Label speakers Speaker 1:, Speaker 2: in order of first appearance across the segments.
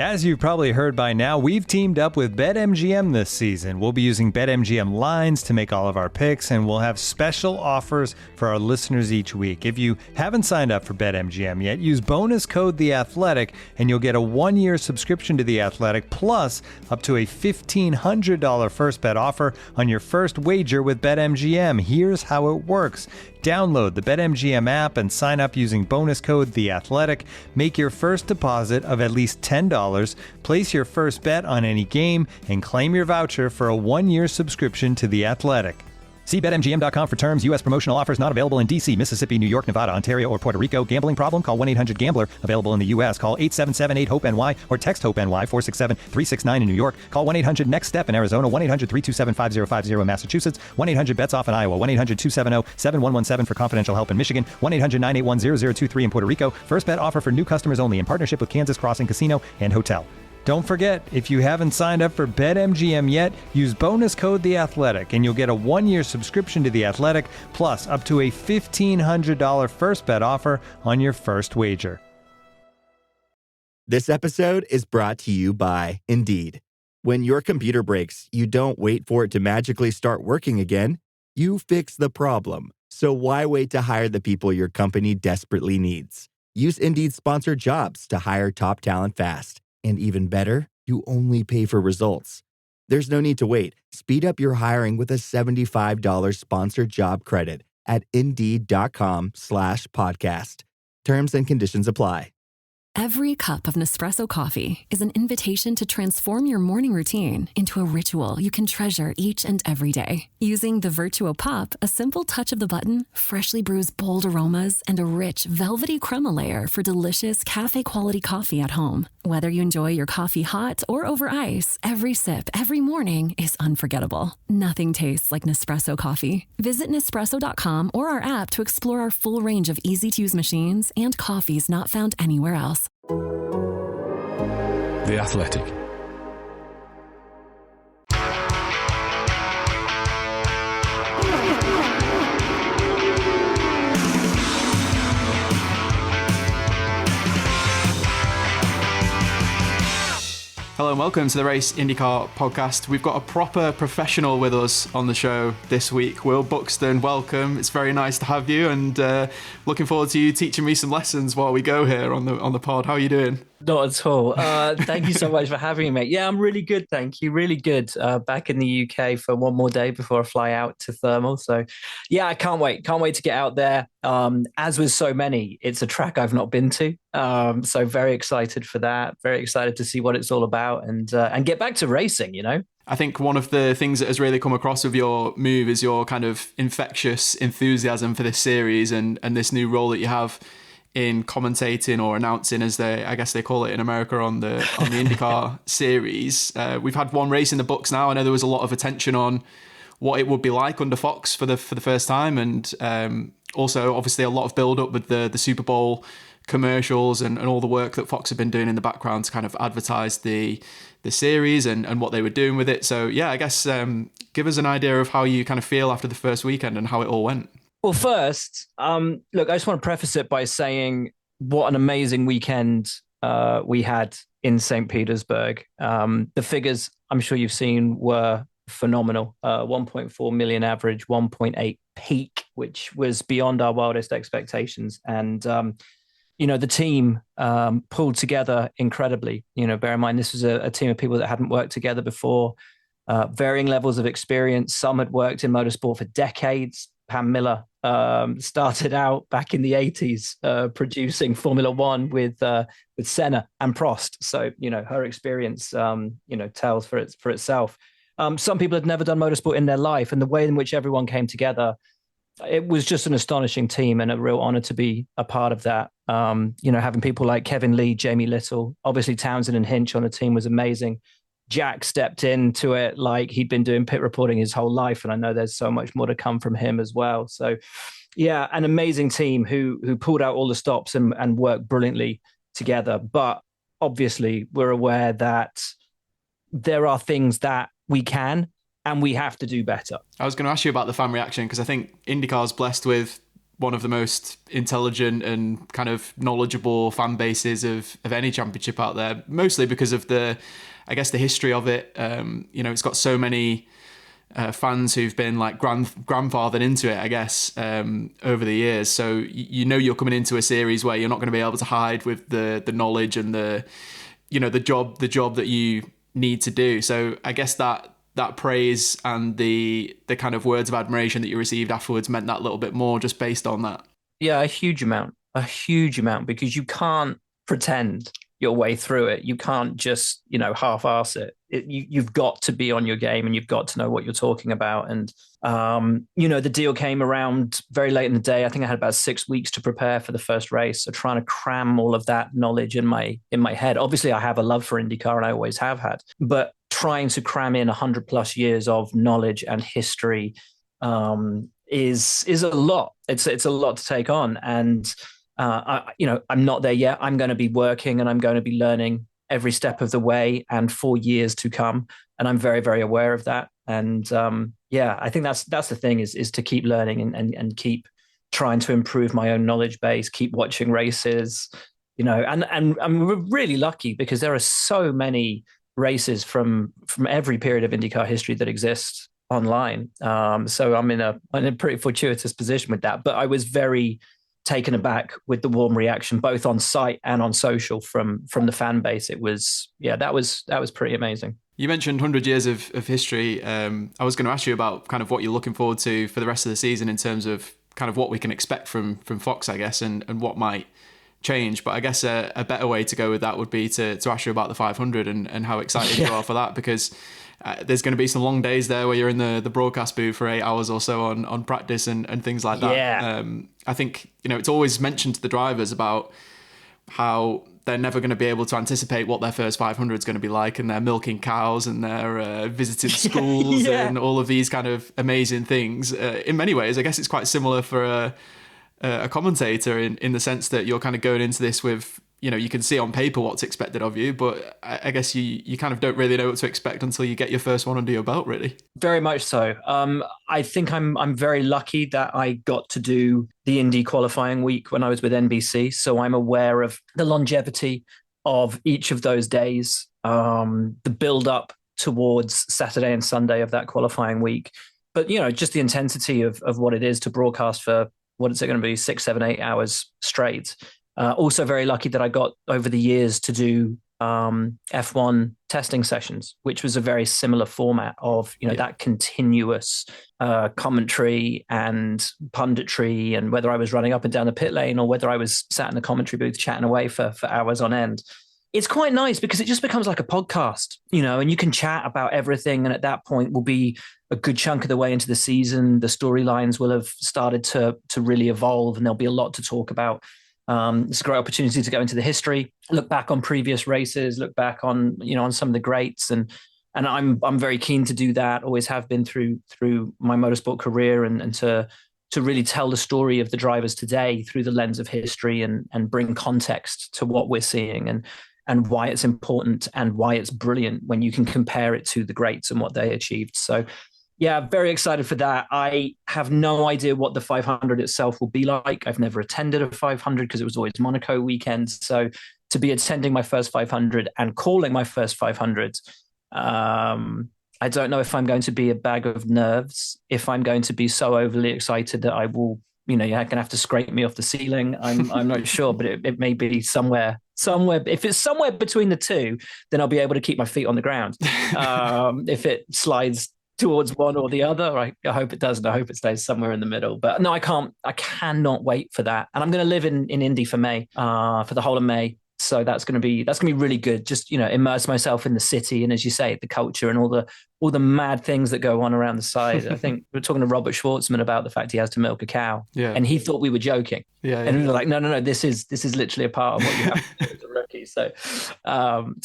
Speaker 1: As you've probably heard by now, we've teamed up with BetMGM this season. We'll be using BetMGM lines to make all of our picks, and we'll have special offers for our listeners each week. If you haven't signed up for BetMGM yet, use bonus code The Athletic, and you'll get a 1-year subscription to The Athletic, plus up to a $1,500 first bet offer on your first wager with BetMGM. Here's how it works. Download the BetMGM app and sign up using bonus code The Athletic. Make your first deposit of at least $10. Place your first bet on any game and claim your voucher for a 1-year subscription to The Athletic. See BetMGM.com for terms. U.S. promotional offers not available in D.C., Mississippi, New York, Nevada, Ontario, or Puerto Rico. Gambling problem? Call 1-800-GAMBLER. Available in the U.S. Call 877-8-HOPE-NY or text HOPE-NY 467-369 in New York. Call 1-800-NEXT-STEP in Arizona. 1-800-327-5050 in Massachusetts. 1-800-BETS-OFF in Iowa. 1-800-270-7117 for confidential help in Michigan. 1-800-981-0023 in Puerto Rico. First bet offer for new customers only in partnership with Kansas Crossing Casino and Hotel. Don't forget, if you haven't signed up for BetMGM yet, use bonus code The Athletic, and you'll get a 1-year subscription to The Athletic, plus up to a $1,500 first bet offer on your first wager.
Speaker 2: This episode is brought to you by Indeed. When your computer breaks, you don't wait for it to magically start working again. You fix the problem. So why wait to hire the people your company desperately needs? Use Indeed's sponsored jobs to hire top talent fast. And even better, you only pay for results. There's no need to wait. Speed up your hiring with a $75 sponsored job credit at Indeed.com/podcast. Terms and conditions apply.
Speaker 3: Every cup of Nespresso coffee is an invitation to transform your morning routine into a ritual you can treasure each and every day. Using the Virtuo Pup, a simple touch of the button freshly brews bold aromas and a rich, velvety crema layer for delicious cafe-quality coffee at home. Whether you enjoy your coffee hot or over ice, every sip, every morning is unforgettable. Nothing tastes like Nespresso coffee. Visit Nespresso.com or our app to explore our full range of easy-to-use machines and coffees not found anywhere else.
Speaker 4: The Athletic.
Speaker 5: Hello and welcome to the Race IndyCar Podcast. We've got a proper professional with us on the show this week. Will Buxton, welcome. It's very nice to have you, and looking forward to you teaching me some lessons while we go here on the pod. How are you doing?
Speaker 6: Not at all. Thank you so much for having me, mate. Yeah, I'm really good, thank you. Really good. Back in the UK for one more day before I fly out to Thermal. So, yeah, I can't wait. Can't wait to get out there. As with so many, it's a track I've not been to. So very excited for that. Very excited to see what it's all about and get back to racing, you know?
Speaker 5: I think one of the things that has really come across with your move is your kind of infectious enthusiasm for this series and this new role that you have in commentating or announcing, as I guess they call it in America, on the IndyCar Series. We've had one race in the books now. I know there was a lot of attention on what it would be like under Fox for the first time, and also obviously a lot of build up with the Super Bowl commercials and all the work that Fox have been doing in the background to kind of advertise the series and what they were doing with it. So yeah, I guess give us an idea of how you kind of feel after the first weekend and how it all went.
Speaker 6: Well, first, look, I just want to preface it by saying what an amazing weekend we had in St. Petersburg. The figures I'm sure you've seen were phenomenal. 1.4 million average, 1.8 peak, which was beyond our wildest expectations. And, the team pulled together incredibly. Bear in mind, this was a team of people that hadn't worked together before, varying levels of experience. Some had worked in motorsport for decades. Pam Miller started out back in the 80s producing Formula One with Senna and Prost. So, her experience, tells for itself. Some people had never done motorsport in their life, and the way in which everyone came together, it was just an astonishing team and a real honor to be a part of that. Having people like Kevin Lee, Jamie Little, obviously Townsend and Hinch on the team was amazing. Jack stepped into it like he'd been doing pit reporting his whole life. And I know there's so much more to come from him as well. So yeah, an amazing team who pulled out all the stops and worked brilliantly together. But obviously we're aware that there are things that we can and we have to do better.
Speaker 5: I was going to ask you about the fan reaction, because I think IndyCar's blessed with one of the most intelligent and kind of knowledgeable fan bases of any championship out there, mostly because of the history of it. It's got so many fans who've been like grandfathered into it, I guess, over the years. So you're coming into a series where you're not going to be able to hide with the knowledge and the job that you need to do. So I guess that praise and the kind of words of admiration that you received afterwards meant that little bit more, just based on that.
Speaker 6: Yeah, a huge amount, because you can't pretend your way through it. You can't just, half-ass it. You've got to be on your game, and you've got to know what you're talking about. And, the deal came around very late in the day. I think I had about 6 weeks to prepare for the first race. So trying to cram all of that knowledge in my head. Obviously, I have a love for IndyCar, and I always have had. But trying to cram in 100 plus years of knowledge and history is a lot. It's a lot to take on. And I'm not there yet. I'm going to be working, and I'm going to be learning every step of the way and for years to come. And I'm very, very aware of that. And I think that's the thing is to keep learning and keep trying to improve my own knowledge base, keep watching races, and I'm really lucky because there are so many races from every period of IndyCar history that exist online. So I'm in a pretty fortuitous position with that. But I was very taken aback with the warm reaction, both on site and on social from the fan base. It was, that was pretty amazing.
Speaker 5: You mentioned 100 years of history. I was going to ask you about kind of what you're looking forward to for the rest of the season in terms of kind of what we can expect from Fox, I guess, and what might change. But I guess a better way to go with that would be to ask you about the 500 and how excited you are for that, because there's going to be some long days there where you're in the broadcast booth for 8 hours or so on practice and things like that.
Speaker 6: Yeah.
Speaker 5: I think, it's always mentioned to the drivers about how they're never going to be able to anticipate what their first 500 is going to be like, and they're milking cows and they're visiting schools and all of these kind of amazing things. In many ways, I guess it's quite similar for a commentator in the sense that you're kind of going into this with, you can see on paper what's expected of you, but I guess you kind of don't really know what to expect until you get your first one under your belt, really. Very
Speaker 6: much so. I think I'm very lucky that I got to do the Indy qualifying week when I was with NBC, so I'm aware of the longevity of each of those days, the build-up towards Saturday and Sunday of that qualifying week. But, just the intensity of what it is to broadcast for, what is it going to be, 6, 7, 8 hours straight. Also very lucky that I got over the years to do F1 testing sessions, which was a very similar format of, that continuous commentary and punditry, and whether I was running up and down the pit lane or whether I was sat in the commentary booth chatting away for hours on end. It's quite nice because it just becomes like a podcast, and you can chat about everything. And at that point will be a good chunk of the way into the season. The storylines will have started to really evolve, and there'll be a lot to talk about. It's a great opportunity to go into the history, look back on previous races, look back on, on some of the greats. And I'm very keen to do that. Always have been through my motorsport career, and to really tell the story of the drivers today through the lens of history, and bring context to what we're seeing and why it's important and why it's brilliant when you can compare it to the greats and what they achieved. So yeah, very excited for that. I have no idea what the 500 itself will be like. I've never attended a 500 because it was always Monaco weekend. So to be attending my first 500 and calling my first 500, I don't know if I'm going to be a bag of nerves, if I'm going to be so overly excited that I will, you're going to have to scrape me off the ceiling. I'm not sure, but it may be somewhere. If it's somewhere between the two, then I'll be able to keep my feet on the ground. If it slides towards one or the other, I hope it doesn't. I hope it stays somewhere in the middle. But no, I cannot wait for that. And I'm going to live in Indy for May, for the whole of May. So that's going to be really good. Just, immerse myself in the city. And as you say, the culture and all the mad things that go on around the side. I think we were talking to Robert Schwartzman about the fact he has to milk a cow. Yeah. And he thought we were joking. Yeah. And we were like, no, this is literally a part of what you have to do as a rookie. So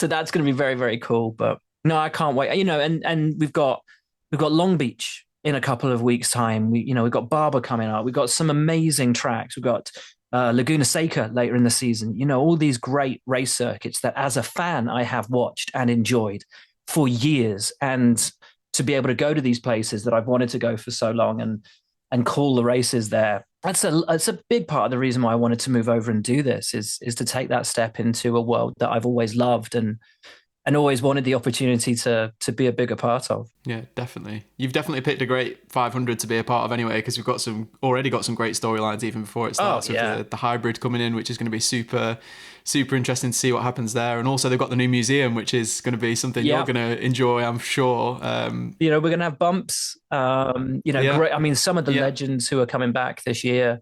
Speaker 6: that's going to be very, very cool. But no, I can't wait. And we've got Long Beach in a couple of weeks' time. We've got Barber coming up. We've got some amazing tracks. We've got Laguna Seca later in the season. All these great race circuits that as a fan I have watched and enjoyed for years. And to be able to go to these places that I've wanted to go for so long and call the races there, That's a big part of the reason why I wanted to move over and do this is to take that step into a world that I've always loved and always wanted the opportunity to be a bigger part of.
Speaker 5: Yeah, definitely. You've definitely picked a great 500 to be a part of anyway, because we've already got some great storylines even before it starts with the hybrid coming in, which is going to be super, super interesting to see what happens there. And also they've got the new museum, which is going to be something you're going to enjoy, I'm sure.
Speaker 6: We're going to have bumps. Great. I mean, some of the legends who are coming back this year,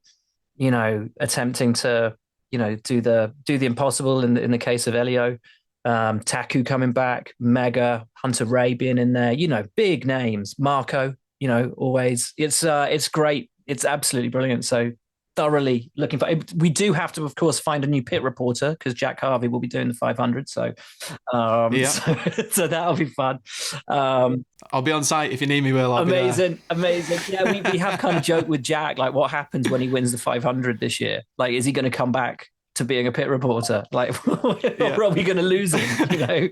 Speaker 6: attempting to, do the impossible in the case of Elio. Taku coming back, Mega, Hunter Ray being in there, big names. Marco, always. It's great. It's absolutely brilliant. So thoroughly looking for. We do have to, of course, find a new pit reporter because Jack Harvey will be doing the 500. So that'll be fun.
Speaker 5: I'll be on site if you need me, Will.
Speaker 6: Amazing. Yeah, we have kind of joked with Jack, like, what happens when he wins the 500 this year? Like, is he going to come back to being a pit reporter? Like, or are we going to lose him?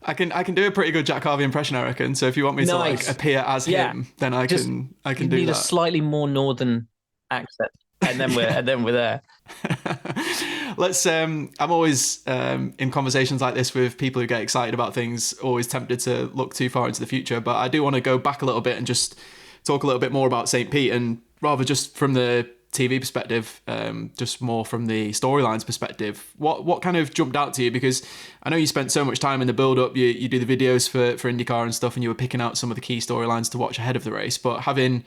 Speaker 5: I can do a pretty good Jack Harvey impression, I reckon. So if you want me to appear as him, then I can do that.
Speaker 6: Need a slightly more northern accent, and then we're there.
Speaker 5: Let's. I'm always in conversations like this with people who get excited about things, always tempted to look too far into the future. But I do want to go back a little bit and just talk a little bit more about St. Pete, and rather just from the TV perspective, just more from the storylines perspective. What kind of jumped out to you? Because I know you spent so much time in the build-up, you do the videos for IndyCar and stuff, and you were picking out some of the key storylines to watch ahead of the race. But having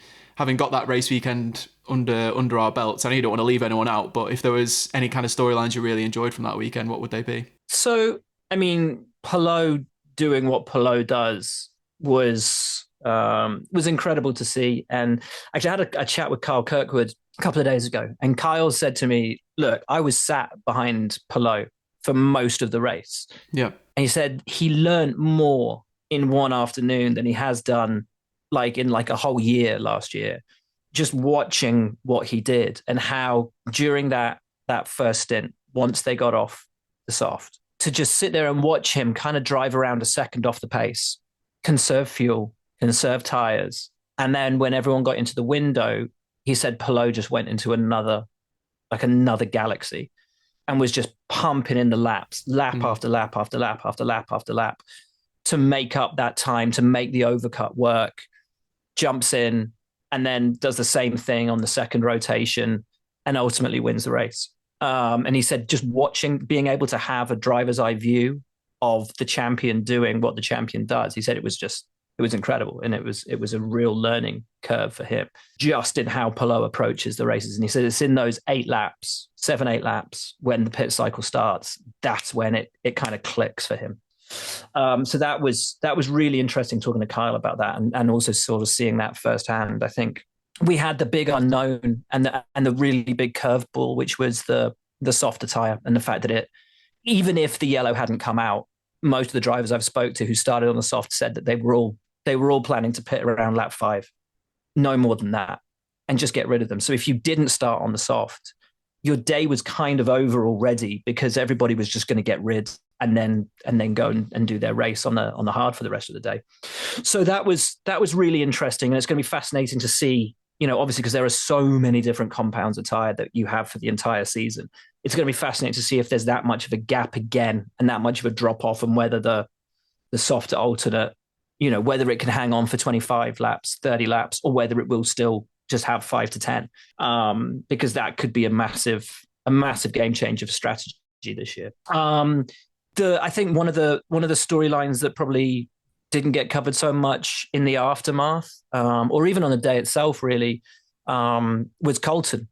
Speaker 5: got that race weekend under our belts, I know you don't want to leave anyone out, but if there was any kind of storylines you really enjoyed from that weekend, what would they be?
Speaker 6: So, I mean, Palou doing what Palou does was incredible to see. And actually I had a chat with Kyle Kirkwood a couple of days ago, and Kyle said to me, look, I was sat behind Palou for most of the race.
Speaker 5: Yeah.
Speaker 6: And he said he learned more in one afternoon than he has done in a whole year last year, just watching what he did and how during that first stint, once they got off the soft, to just sit there and watch him kind of drive around a second off the pace, conserve fuel, conserve tires. And then when everyone got into the window, he said Palou just went into another galaxy and was just pumping in the laps, lap after lap after lap after lap after lap to make up that time, to make the overcut work, jumps in and then does the same thing on the second rotation and ultimately wins the race. And he said just being able to have a driver's eye view of the champion doing what the champion does. He said it was incredible. And it was a real learning curve for him just in how Palou approaches the races. And he said it's in those 7, 8 laps when the pit cycle starts, that's when it kind of clicks for him. So that was really interesting talking to Kyle about that and also sort of seeing that firsthand. I think we had the big unknown and the really big curveball, which was the softer tire, and the fact that even if the yellow hadn't come out, most of the drivers I've spoke to who started on the soft said that they were all planning to pit around lap 5, no more than that, and just get rid of them. So if you didn't start on the soft, your day was kind of over already because everybody was just going to get rid and then go and do their race on the hard for the rest of the day. So that was really interesting, and it's going to be fascinating to see. Obviously, because there are so many different compounds of tire that you have for the entire season. It's going to be fascinating to see if there's that much of a gap again and that much of a drop off, and whether the softer alternate, whether it can hang on for 25 laps, 30 laps, or whether it will still just have 5 to 10, because that could be a massive game changer for strategy this year. I think one of the storylines that probably didn't get covered so much in the aftermath, or even on the day itself, really, was Colton,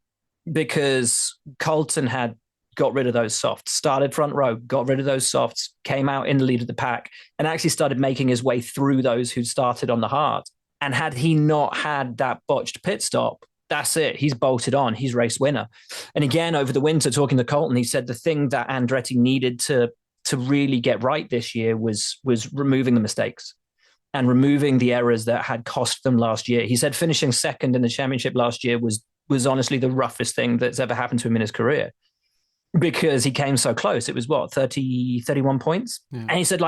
Speaker 6: because Colton had got rid of those softs, started front row, got rid of those softs, came out in the lead of the pack, and actually started making his way through those who started on the hard. And had he not had that botched pit stop, that's it. He's bolted on. He's race winner. And again, over the winter, talking to Colton, he said the thing that Andretti needed to really get right this year was removing the mistakes and removing the errors that had cost them last year. He said finishing second in the championship last year was honestly the roughest thing that's ever happened to him in his career, because he came so close. It was 31 points. Yeah. And he said,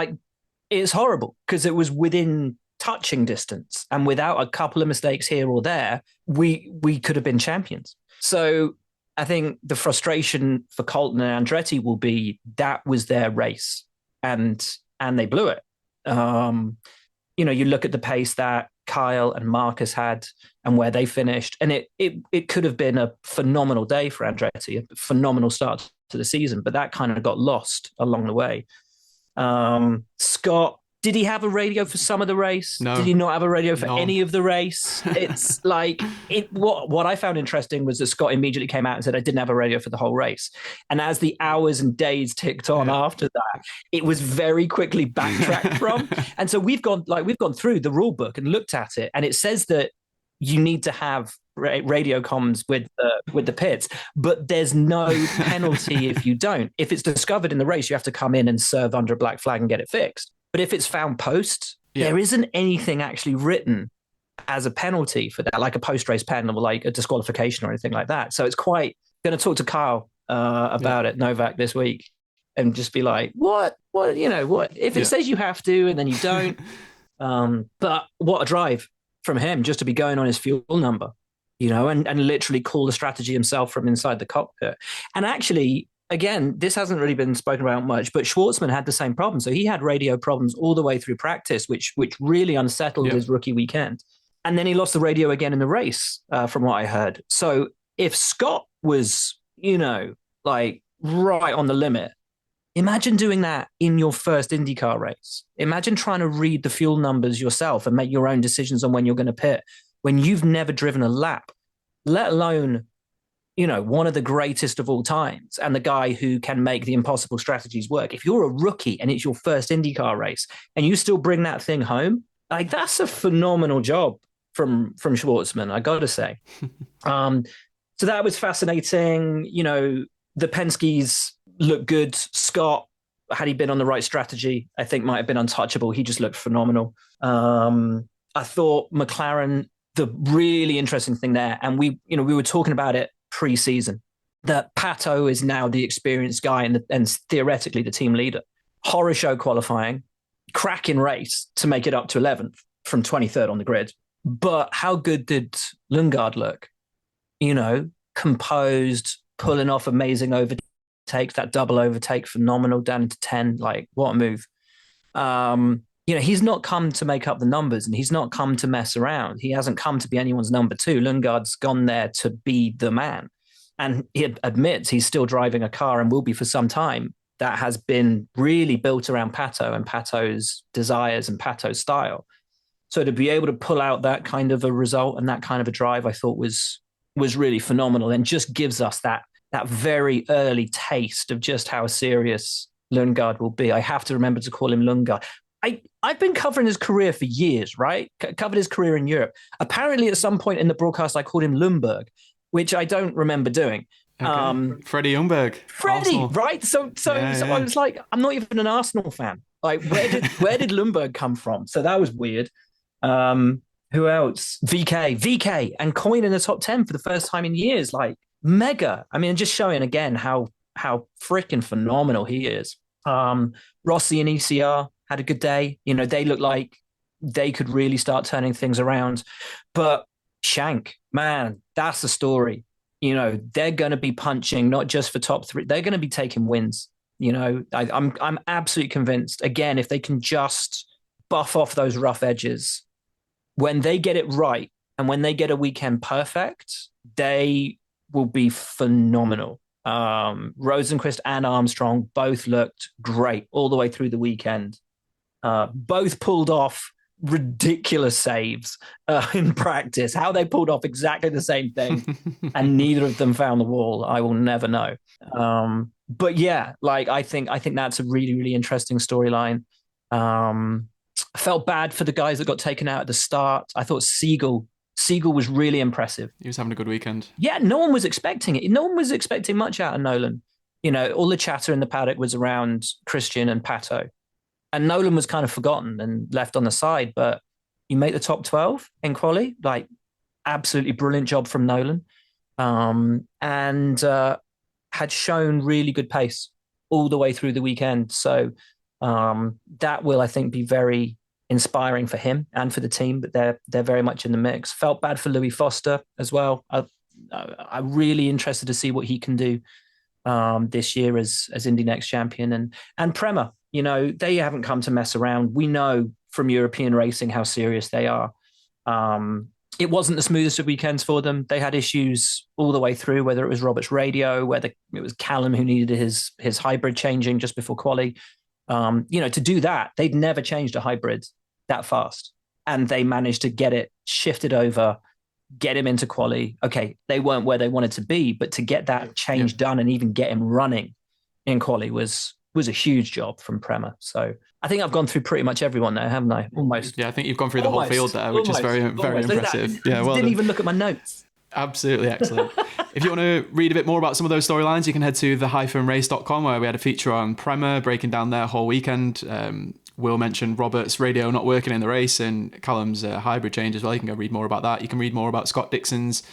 Speaker 6: it's horrible because it was within touching distance. And without a couple of mistakes here or there, we could have been champions. So I think the frustration for Colton and Andretti will be that was their race and they blew it. You look at the pace that Kyle and Marcus had and where they finished, and it could have been a phenomenal day for Andretti, a phenomenal start to the season, but that kind of got lost along the way. Scott, did he have a radio for some of the race?
Speaker 5: No.
Speaker 6: Did he not have a radio for any of the race? It's like what I found interesting was that Scott immediately came out and said, I didn't have a radio for the whole race. And as the hours and days ticked on after that, it was very quickly backtracked from. And so we've gone through the rule book and looked at it, and it says that you need to have radio comms with the pits, but there's no penalty if you don't. If it's discovered in the race, you have to come in and serve under a black flag and get it fixed. But if it's found post, there isn't anything actually written as a penalty for that, like a post-race penalty, like a disqualification or anything like that. So it's quite going to talk to Kyle about it, Novak, this week, and just be like, what, if it says you have to and then you don't. But what a drive from him just to be going on his fuel number, and literally call the strategy himself from inside the cockpit. And actually, again, this hasn't really been spoken about much, but Schwartzman had the same problem. So he had radio problems all the way through practice, which really unsettled his rookie weekend. And then he lost the radio again in the race, from what I heard. So if Scott was, right on the limit, imagine doing that in your first IndyCar race. Imagine trying to read the fuel numbers yourself and make your own decisions on when you're going to pit when you've never driven a lap, let alone one of the greatest of all times and the guy who can make the impossible strategies work. If you're a rookie and it's your first IndyCar race and you still bring that thing home, like that's a phenomenal job from Schwartzman, I got to say. So that was fascinating. The Penskes look good. Scott, had he been on the right strategy, I think might have been untouchable. He just looked phenomenal. I thought McLaren, the really interesting thing there, and we were talking about it pre-season, that Pato is now the experienced guy and theoretically the team leader. Horror show qualifying, cracking race to make it up to 11th from 23rd on the grid. But how good did Lundgaard look? Composed, pulling off amazing overtakes, that double overtake, phenomenal, down into 10. Like, what a move. He's not come to make up the numbers and he's not come to mess around. He hasn't come to be anyone's number two. Lundgaard's gone there to be the man. And he admits he's still driving a car and will be for some time that has been really built around Pato and Pato's desires and Pato's style. So to be able to pull out that kind of a result and that kind of a drive, I thought was really phenomenal and just gives us that very early taste of just how serious Lundgaard will be. I have to remember to call him Lundgaard. I've been covering his career for years, right? Covered his career in Europe. Apparently, at some point in the broadcast, I called him Lundberg, which I don't remember doing.
Speaker 5: Okay. Freddie Ljungberg.
Speaker 6: Freddie, Arsenal. Right? So I was like, I'm not even an Arsenal fan. Like, where did Ljungberg come from? So that was weird. Who else? VK, and Coyne in the top 10 for the first time in years. Like, mega. I mean, just showing again how freaking phenomenal he is. Rossi and ECR had a good day. They look like they could really start turning things around. But Shank, man, that's the story. They're going to be punching not just for top three. They're going to be taking wins. I'm absolutely convinced. Again, if they can just buff off those rough edges, when they get it right and when they get a weekend perfect, they will be phenomenal. Rosenqvist and Armstrong both looked great all the way through the weekend. Both pulled off ridiculous saves in practice. How they pulled off exactly the same thing and neither of them found the wall, I will never know. But yeah, like I think that's a really, really interesting storyline. I felt bad for the guys that got taken out at the start. I thought Siegel was really impressive.
Speaker 5: He was having a good weekend.
Speaker 6: Yeah, no one was expecting it. No one was expecting much out of Nolan. All the chatter in the paddock was around Christian and Pato. And Nolan was kind of forgotten and left on the side. But you make the top 12 in quali, like absolutely brilliant job from Nolan. And had shown really good pace all the way through the weekend. So that will, I think, be very inspiring for him and for the team, but they're very much in the mix. Felt bad for Louis Foster as well. I'm really interested to see what he can do this year as Indy Next champion, and Prema. They haven't come to mess around. We know from European racing how serious they are. It wasn't the smoothest of weekends for them. They had issues all the way through, whether it was Robert's radio, whether it was Callum who needed his hybrid changing just before quali. To do that, they'd never changed a hybrid that fast. And they managed to get it shifted over, get him into quali. Okay, they weren't where they wanted to be, but to get that change done and even get him running in quali was a huge job from Prema. So I think I've gone through pretty much everyone there, haven't I? Almost.
Speaker 5: Yeah, I think you've gone through the whole field there, which is very impressive.
Speaker 6: Yeah, well, didn't even look at my notes.
Speaker 5: Absolutely excellent. If you want to read a bit more about some of those storylines, you can head to the-race.com, where we had a feature on Prema breaking down their whole weekend. Will mentioned Robert's radio not working in the race and Callum's hybrid change as well. You can go read more about that. You can read more about Scott Dixon's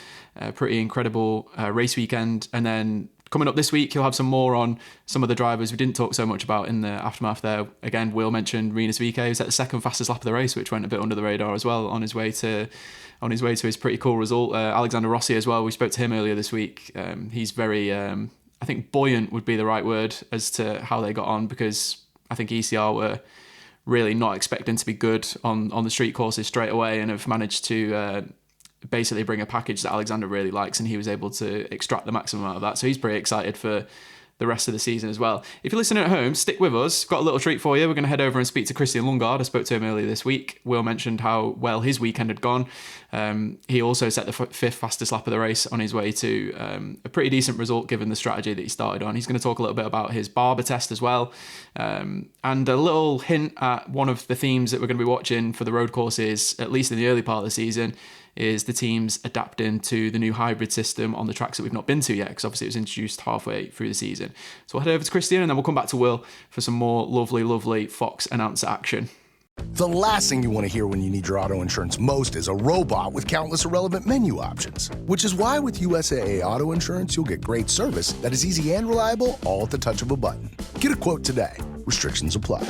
Speaker 5: pretty incredible race weekend. And then coming up this week, you'll have some more on some of the drivers we didn't talk so much about in the aftermath there. Again, Will mentioned Rinus VeeKay, who's at the second fastest lap of the race, which went a bit under the radar as well on his way to his pretty cool result. Alexander Rossi as well. We spoke to him earlier this week. He's very, I think buoyant would be the right word as to how they got on, because I think ECR were really not expecting to be good on the street courses straight away, and have managed to basically bring a package that Alexander really likes, and he was able to extract the maximum out of that. So he's pretty excited for the rest of the season as well. If you're listening at home, stick with us. Got a little treat for you. We're going to head over and speak to Christian Lundgaard. I spoke to him earlier this week. Will mentioned how well his weekend had gone. He also set the fifth fastest lap of the race on his way to a pretty decent result given the strategy that he started on. He's going to talk a little bit about his Barber test as well. And a little hint at one of the themes that we're going to be watching for the road courses, at least in the early part of the season, is the teams adapting to the new hybrid system on the tracks that we've not been to yet, because obviously it was introduced halfway through the season. So we'll head over to Christian, and then we'll come back to Will for some more lovely Fox announcer action.
Speaker 4: The last thing you want to hear when you need your auto insurance most is a robot with countless irrelevant menu options. Which is why with USAA Auto Insurance, you'll get great service that is easy and reliable, all at the touch of a button. Get a quote today. Restrictions apply.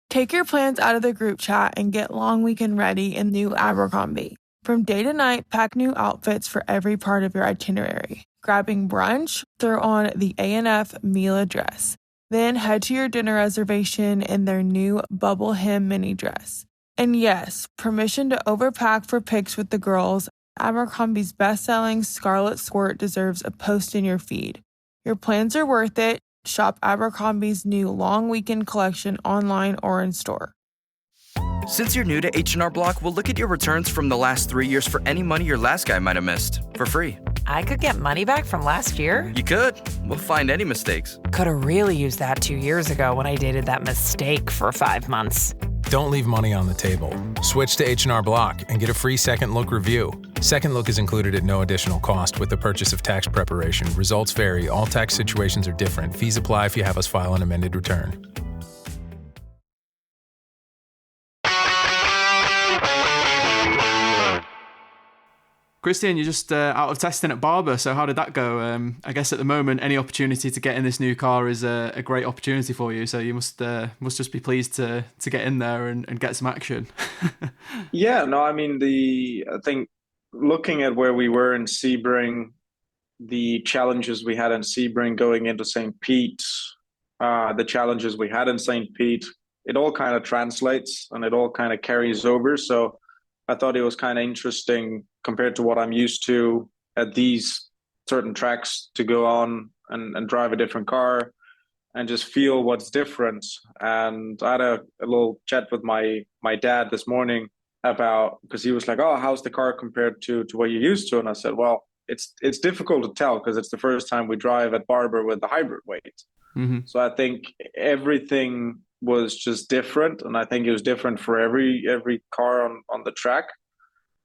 Speaker 7: Take your plans out of the group chat and get long weekend ready in new Abercrombie. From day to night, pack new outfits for every part of your itinerary. Grabbing brunch? Throw on the A&F Mila dress. Then head to your dinner reservation in their new bubble hem mini dress. And yes, permission to overpack for pics with the girls. Abercrombie's best-selling Scarlet Squirt deserves a post in your feed. Your plans are worth it. Shop Abercrombie's new long weekend collection online or in store.
Speaker 8: Since you're new to H&R Block, we'll look at your returns from the last 3 years for any money your last guy might have missed for free.
Speaker 9: I could get money back from last year?
Speaker 8: You could. We'll find any mistakes.
Speaker 9: Could have really used that 2 years ago when I dated that mistake for 5 months.
Speaker 10: Don't leave money on the table. Switch to H&R Block and get a free second look review. Second look is included at no additional cost with the purchase of tax preparation. Results vary. All tax situations are different. Fees apply if you have us file an amended return.
Speaker 5: Christian, you're just out of testing at Barber, so how did that go? I guess at the moment, any opportunity to get in this new car is a great opportunity for you, so you must just be pleased to get in there and get some action.
Speaker 11: Yeah, no, I mean, I think looking at where we were in Sebring, the challenges we had in Sebring going into St. Pete, the challenges we had in St. Pete, it all kind of translates and it all kind of carries over, so I thought it was kind of interesting compared to what I'm used to at these certain tracks to go on and drive a different car and just feel what's different. And I had a little chat with my dad this morning about, because he was like, oh, how's the car compared to what you're used to? And I said, well, it's difficult to tell because it's the first time we drive at Barber with the hybrid weight. Mm-hmm. So I think everything was just different, and I think it was different for every car on the track.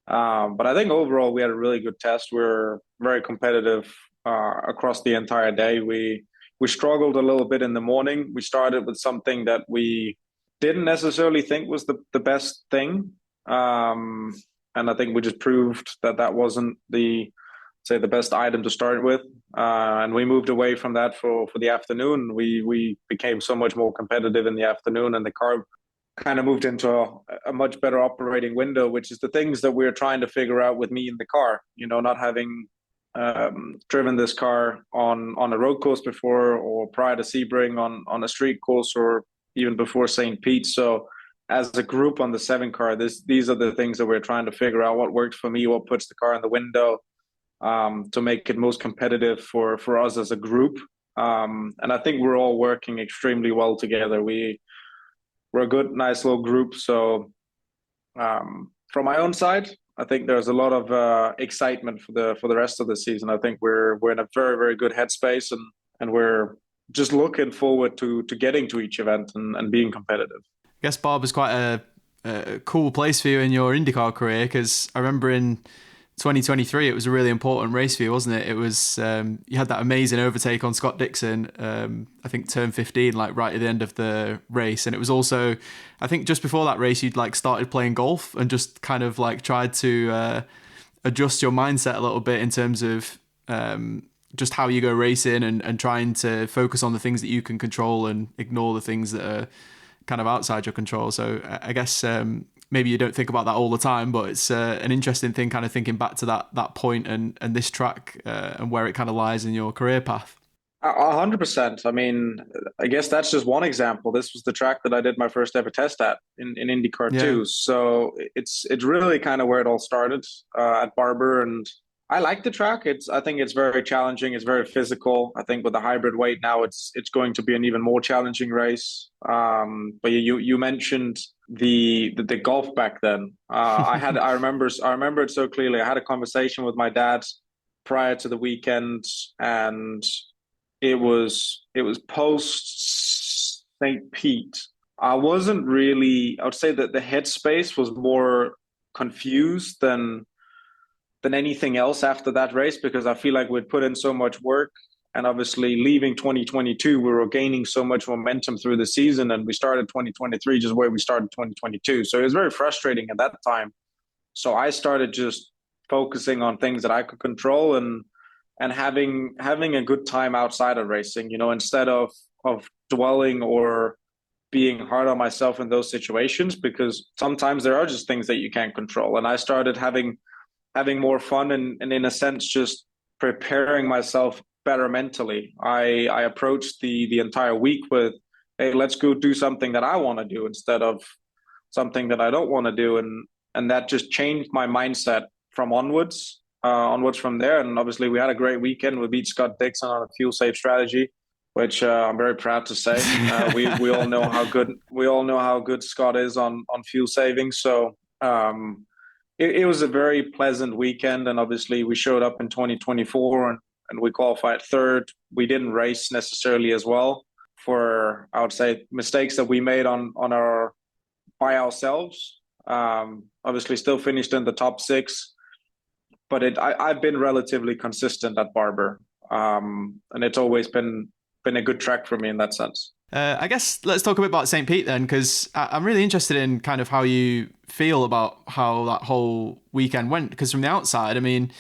Speaker 11: But I think overall we had a really good test. We were very competitive across the entire day. We struggled a little bit in the morning. We started with something that we didn't necessarily think was the best thing, and I think we just proved that wasn't the best item to start with. And we moved away from that for the afternoon. We became so much more competitive in the afternoon, and the car kind of moved into a much better operating window, which is the things that we're trying to figure out with me in the car. Not having driven this car on a road course before, or prior to Sebring on a street course, or even before St. Pete. So as a group on the 7 car, these are the things that we're trying to figure out. What works for me, what puts the car in the window, to make it most competitive for us as a group. And I think we're all working extremely well together. We're a good, nice little group. So from my own side, I think there's a lot of excitement for the rest of the season. I think we're in a very, very good headspace, and we're just looking forward to getting to each event and being competitive.
Speaker 5: I guess Barber's quite a cool place for you in your IndyCar career, because I remember in 2023 it was a really important race for you, wasn't it? It was you had that amazing overtake on Scott Dixon, I think turn 15, like right at the end of the race, and it was also, I think just before that race you'd like started playing golf and just kind of like tried to adjust your mindset a little bit in terms of just how you go racing, and trying to focus on the things that you can control and ignore the things that are kind of outside your control. So I guess maybe you don't think about that all the time, but it's an interesting thing kind of thinking back to that point and this track and where it kind of lies in your career path.
Speaker 11: 100%. I mean, I guess that's just one example. This was the track that I did my first ever test at in IndyCar 2. So it's really kind of where it all started at Barber. And I like the track. I think it's very challenging. It's very physical. I think with the hybrid weight now, it's going to be an even more challenging race. But you mentioned the golf back then. I remember it so clearly. I had a conversation with my dad prior to the weekend, and it was post St. Pete. I would say that the headspace was more confused than anything else after that race, because I feel like we'd put in so much work, and obviously leaving 2022, we were gaining so much momentum through the season, and we started 2023 just where we started 2022. So it was very frustrating at that time. So I started just focusing on things that I could control, and having a good time outside of racing, instead of dwelling or being hard on myself in those situations, because sometimes there are just things that you can't control. And I started having more fun and in a sense just preparing myself better mentally. I approached the entire week with, hey, let's go do something that I want to do instead of something that I don't want to do, and that just changed my mindset from onwards from there. And obviously we had a great weekend. We beat Scott Dixon on a fuel safe strategy, which I'm very proud to say. We all know how good Scott is on fuel saving. So it was a very pleasant weekend, and obviously we showed up in 2024 and we qualified third. We didn't race necessarily as well for, I would say, mistakes that we made by ourselves. Obviously still finished in the top 6, but I've been relatively consistent at Barber, and it's always been a good track for me in that sense.
Speaker 5: I guess let's talk a bit about St. Pete then, because I'm really interested in kind of how you feel about how that whole weekend went. Because from the outside, I mean,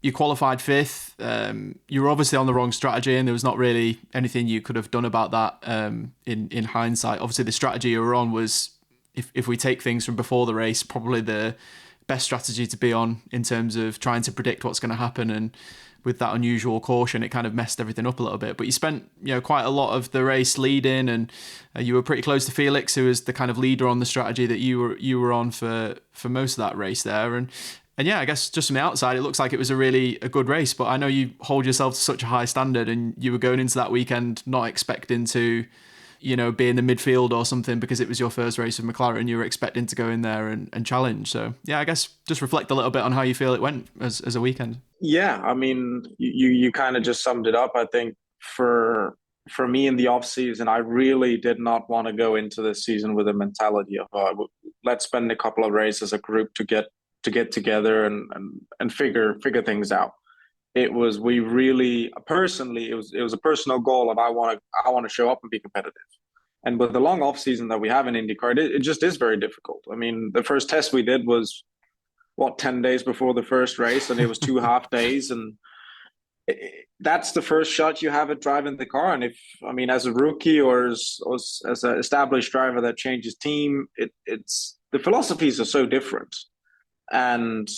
Speaker 5: you qualified 5th. You were obviously on the wrong strategy, and there was not really anything you could have done about that in hindsight. Obviously, the strategy you were on was, if we take things from before the race, probably the best strategy to be on in terms of trying to predict what's going to happen. And with that unusual caution, it kind of messed everything up a little bit. But you spent, quite a lot of the race leading, and you were pretty close to Felix, who was the kind of leader on the strategy that you were on for most of that race there. And yeah, I guess just from the outside, it looks like it was a good race. But I know you hold yourself to such a high standard, and you were going into that weekend not expecting to, be in the midfield or something because it was your first race with McLaren. You were expecting to go in there and challenge. So yeah, I guess just reflect a little bit on how you feel it went as a weekend.
Speaker 11: Yeah, I mean, you kind of just summed it up. I think for me in the off season, I really did not want to go into this season with a mentality of let's spend a couple of races as a group to get together and figure things out. It was a personal goal of I want to show up and be competitive. And with the long off season that we have in IndyCar, it just is very difficult. I mean, the first test we did was 10 days before the first race, and it was 2 half days, and that's the first shot you have at driving the car. And as a rookie or as an established driver that changes team, it's the philosophies are so different. And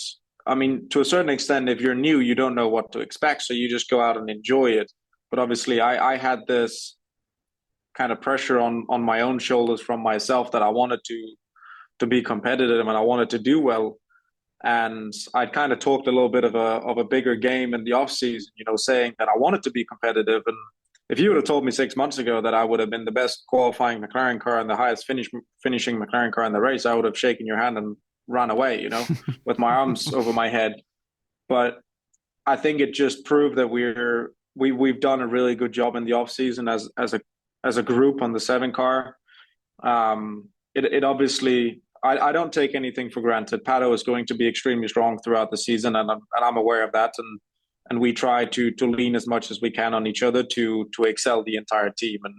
Speaker 11: to a certain extent, if you're new, you don't know what to expect. So you just go out and enjoy it. But obviously I had this kind of pressure on my own shoulders from myself that I wanted to be competitive and I wanted to do well. And I'd kind of talked a little bit of a bigger game in the off season, saying that I wanted to be competitive. And if you would have told me 6 months ago that I would have been the best qualifying McLaren car and the highest finishing McLaren car in the race, I would have shaken your hand and run away, with my arms over my head. But I think it just proved that we've done a really good job in the off season as a group on the 7 car. It obviously, I don't take anything for granted. Pato is going to be extremely strong throughout the season, and I'm aware of that. And we try to lean as much as we can on each other to excel the entire team. And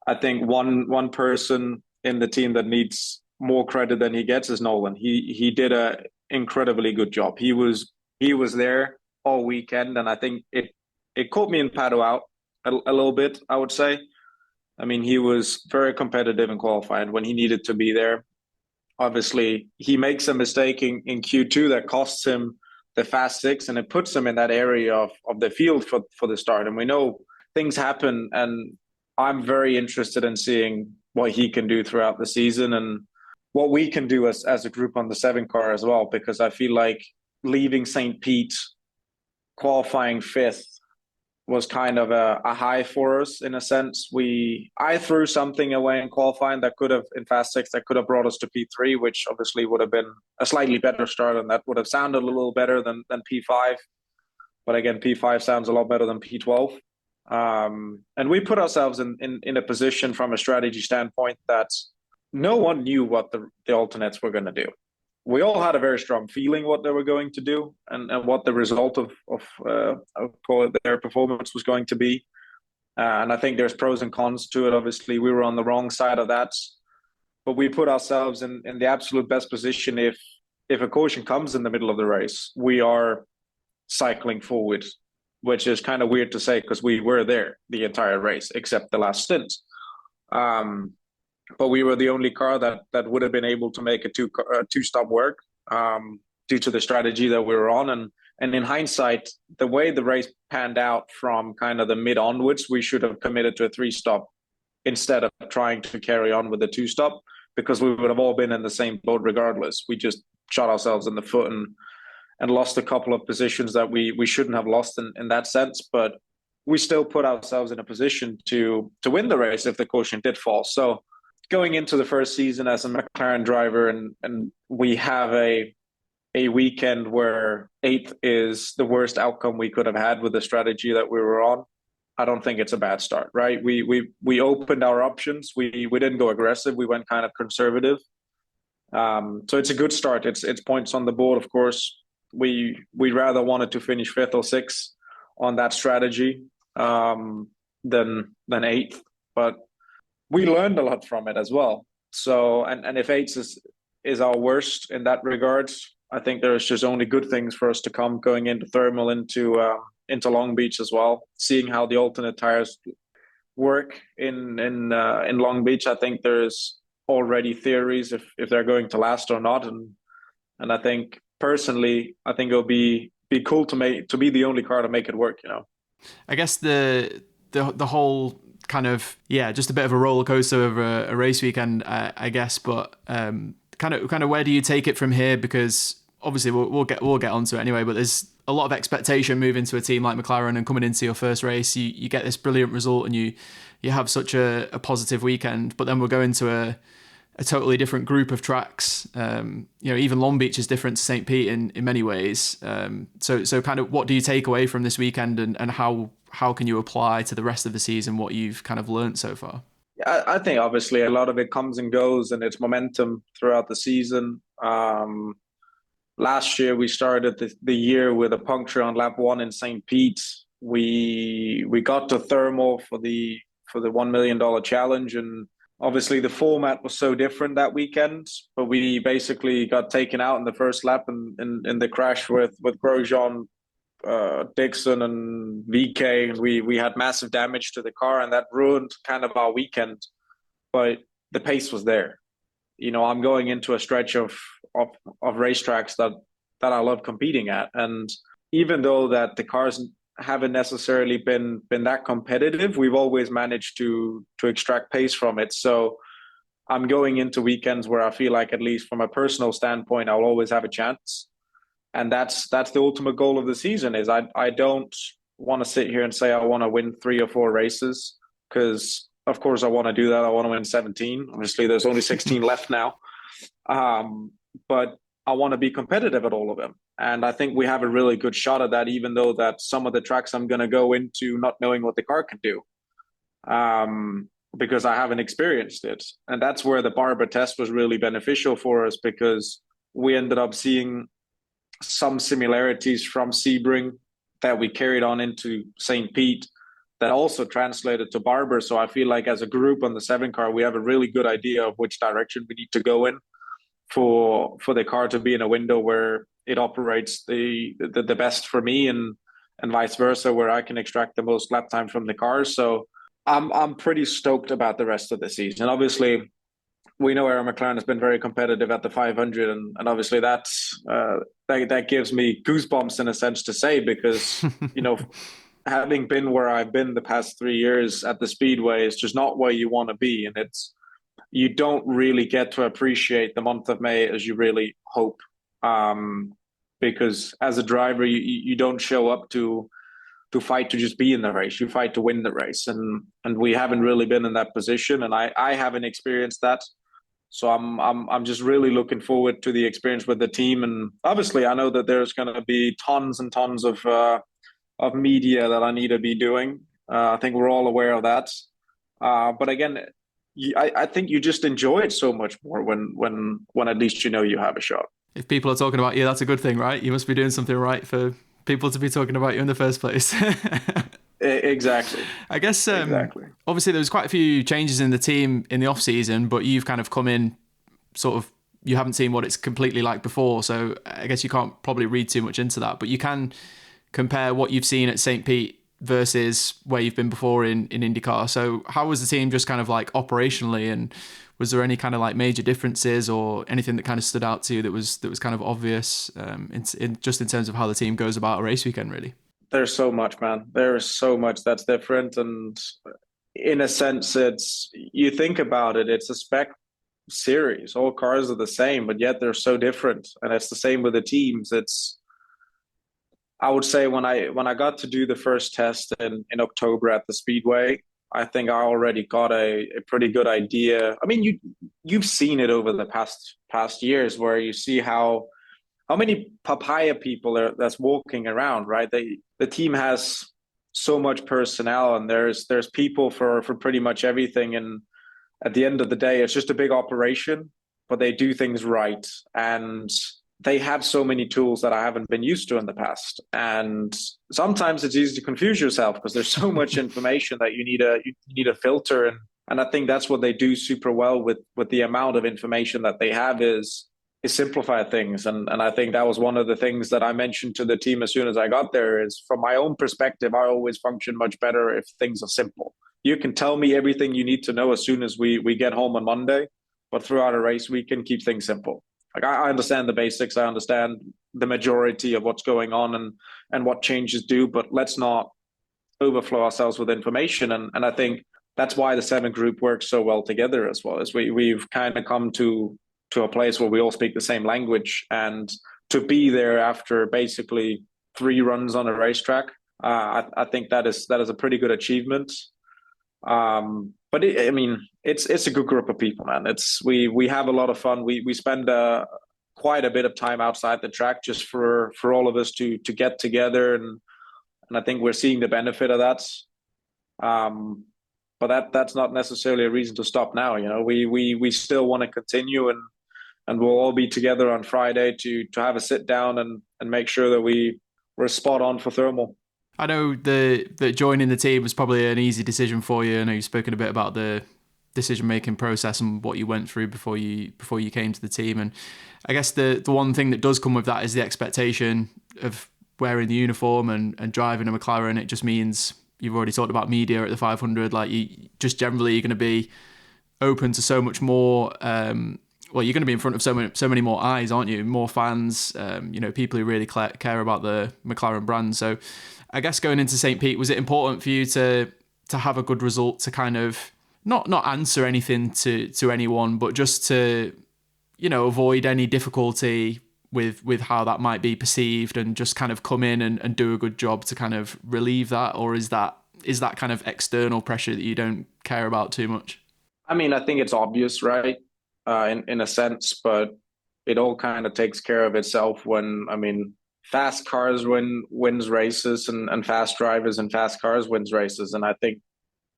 Speaker 11: I think one person in the team that needs more credit than he gets is Nolan. He did a incredibly good job. He was there all weekend, and I think it caught me and Pato out a little bit, I would say. He was very competitive and qualified when he needed to be there. Obviously, he makes a mistake in Q2 that costs him the Fast 6, and it puts him in that area of the field for the start. And we know things happen, and I'm very interested in seeing what he can do throughout the season and what we can do as a group on the 7 car as well, because I feel like leaving St. Pete, qualifying 5th, was kind of a high for us in a sense. I threw something away in qualifying that could have, in Fast 6, that could have brought us to P3, which obviously would have been a slightly better start, and that would have sounded a little better than P5. But again, P5 sounds a lot better than P12. And we put ourselves in a position from a strategy standpoint that no one knew what the alternates were going to do. We all had a very strong feeling what they were going to do and what the result of their performance was going to be. And I think there's pros and cons to it. Obviously, we were on the wrong side of that, but we put ourselves in the absolute best position. If a caution comes in the middle of the race, we are cycling forward, which is kind of weird to say because we were there the entire race except the last stint. But we were the only car that would have been able to make a two-stop work due to the strategy that we were on. And in hindsight, the way the race panned out from kind of the mid onwards, we should have committed to a 3-stop instead of trying to carry on with the 2-stop, because we would have all been in the same boat regardless. We just shot ourselves in the foot and lost a couple of positions that we shouldn't have lost in that sense. But we still put ourselves in a position to win the race if the caution did fall. So going into the first season as a McLaren driver, and we have a weekend where 8th is the worst outcome we could have had with the strategy that we were on, I don't think it's a bad start, right? We opened our options. We didn't go aggressive. We went kind of conservative. So it's a good start. It's points on the board, of course. We rather wanted to finish 5th or 6th on that strategy than 8th, but we learned a lot from it as well. So, and if 8th is our worst in that regard, I think there's just only good things for us to come going into thermal, into Long Beach as well. Seeing how the alternate tires work in Long Beach, I think there's already theories if they're going to last or not. And I think personally, I think it'll be cool to be the only car to make it work.
Speaker 5: I guess the whole kind of, just a bit of a roller coaster of a race weekend, I guess. But kind of where do you take it from here? Because obviously we'll get onto it anyway. But there's a lot of expectation moving to a team like McLaren, and coming into your first race, you get this brilliant result, and you have such a positive weekend. But then we're going to a totally different group of tracks. Even Long Beach is different to St. Pete in many ways. So kind of what do you take away from this weekend, and how can you apply to the rest of the season what you've kind of learned so far?
Speaker 11: Yeah, I think obviously a lot of it comes and goes, and it's momentum throughout the season. Last year we started the year with a puncture on lap 1 in St. Pete. We got to thermal for the $1 million challenge, and obviously the format was so different that weekend, but we basically got taken out in the first lap in the crash with Grosjean Dixon and VK, and we had massive damage to the car, and that ruined kind of our weekend. But the pace was there. I'm going into a stretch of racetracks that I love competing at, and even though that the cars haven't necessarily been that competitive, we've always managed to extract pace from it. So I'm going into weekends where I feel like, at least from a personal standpoint, I'll always have a chance. And that's the ultimate goal of the season. Is I don't want to sit here and say I want to win 3 or 4 races, because of course I want to do that. I want to win 17. Obviously there's only 16 left now. But I want to be competitive at all of them. And I think we have a really good shot at that, even though that some of the tracks I'm going to go into not knowing what the car can do, because I haven't experienced it. And that's where the Barber test was really beneficial for us, because we ended up seeing some similarities from Sebring that we carried on into St. Pete that also translated to Barber. So I feel like as a group on the 7 car, we have a really good idea of which direction we need to go in for the car to be in a window where it operates the best for me, and vice versa, where I can extract the most lap time from the car. So I'm pretty stoked about the rest of the season. Obviously, we know Aaron McLaren has been very competitive at the 500, and obviously that gives me goosebumps in a sense to say, because having been where I've been the past 3 years at the Speedway, it's just not where you want to be, and you don't really get to appreciate the month of May as you really hope, because as a driver, you don't show up to fight to just be in the race. You fight to win the race, and we haven't really been in that position, and I haven't experienced that. So I'm just really looking forward to the experience with the team. And obviously, I know that there's going to be tons and tons of media that I need to be doing. I think we're all aware of that. But again, I think you just enjoy it so much more when at least you have a shot.
Speaker 5: If people are talking about you, that's a good thing, right? You must be doing something right for people to be talking about you in the first place.
Speaker 11: Exactly.
Speaker 5: I guess
Speaker 11: exactly.
Speaker 5: Obviously there was quite a few changes in the team in the off season, but you've kind of come in sort of, you haven't seen what it's completely like before, so I guess you can't probably read too much into that, but you can compare what you've seen at St. Pete versus where you've been before in IndyCar. So how was the team just kind of like operationally, and was there any kind of like major differences or anything that kind of stood out to you that was kind of obvious in terms of how the team goes about a race weekend, really?
Speaker 11: There's so much, man. There's so much that's different. And in a sense, you think about it, it's a spec series. All cars are the same, but yet they're so different. And it's the same with the teams. I would say when I got to do the first test in October at the Speedway, I think I already got a pretty good idea. I mean, you've seen it over the past years, where you see how many papaya people that's walking around, right? The team has so much personnel, and there's people for pretty much everything. And at the end of the day, it's just a big operation, but they do things right. And they have so many tools that I haven't been used to in the past. And sometimes it's easy to confuse yourself because there's so much information that you need a filter. And I think that's what they do super well with the amount of information that they have is simplify things. And I think that was one of the things that I mentioned to the team as soon as I got there is, from my own perspective, I always function much better if things are simple. You can tell me everything you need to know as soon as we get home on Monday, but throughout a race, we can keep things simple. Like I understand the basics, I understand the majority of what's going on and what changes do, but let's not overflow ourselves with information. And I think that's why the 7 group works so well together as well, as we've kind of come to a place where we all speak the same language. And to be there after basically 3 runs on a racetrack, I think that is a pretty good achievement. But it's a good group of people, man. We have a lot of fun. We spend quite a bit of time outside the track just for all of us to get together, and I think we're seeing the benefit of that. But that's not necessarily a reason to stop now. We still want to continue, and we'll all be together on Friday to have a sit down and make sure that we're spot on for thermal.
Speaker 5: I know that joining the team was probably an easy decision for you. I know you've spoken a bit about the decision-making process and what you went through before you came to the team. And I guess the one thing that does come with that is the expectation of wearing the uniform and driving a McLaren, it just means you've already talked about media at the 500. Like, you just generally, you're going to be open to so much more. Well, you're going to be in front of so many more eyes, aren't you? More fans, people who really care about the McLaren brand. So I guess going into St. Pete, was it important for you to have a good result, to kind of not answer anything to anyone, but just to, avoid any difficulty with how that might be perceived, and just kind of come in and do a good job to kind of relieve that? Or is that kind of external pressure that you don't care about too much?
Speaker 11: I mean, I think it's obvious, right? In a sense, but it all kind of takes care of itself when, fast cars wins races, and fast drivers and fast cars wins races. And I think,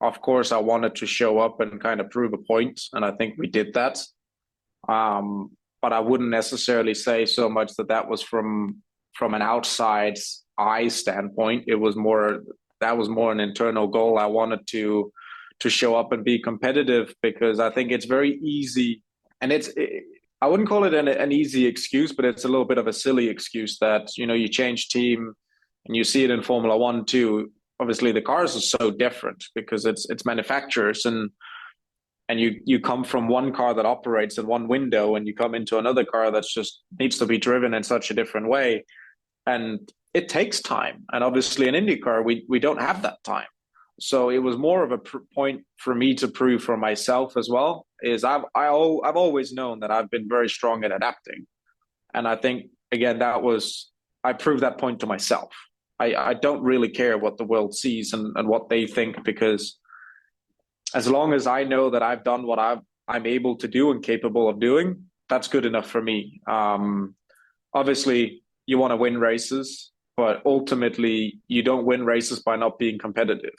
Speaker 11: of course, I wanted to show up and kind of prove a point, and I think we did that. But I wouldn't necessarily say so much that was from an outside eye standpoint. That was more an internal goal. I wanted to show up and be competitive, because I think it's very easy, and I wouldn't call it an easy excuse, but it's a little bit of a silly excuse that, you change team, and you see it in Formula One too. Obviously the cars are so different because it's manufacturers, and you come from one car that operates in one window, and you come into another car that's just needs to be driven in such a different way. And it takes time. And obviously in IndyCar, we don't have that time. So it was more of a point for me to prove for myself as well, is I've always known that I've been very strong at adapting. And I think, again, I proved that point to myself. I don't really care what the world sees and what they think, because as long as I know that I've done what I'm able to do and capable of doing, that's good enough for me. Obviously, you want to win races, but ultimately, you don't win races by not being competitive.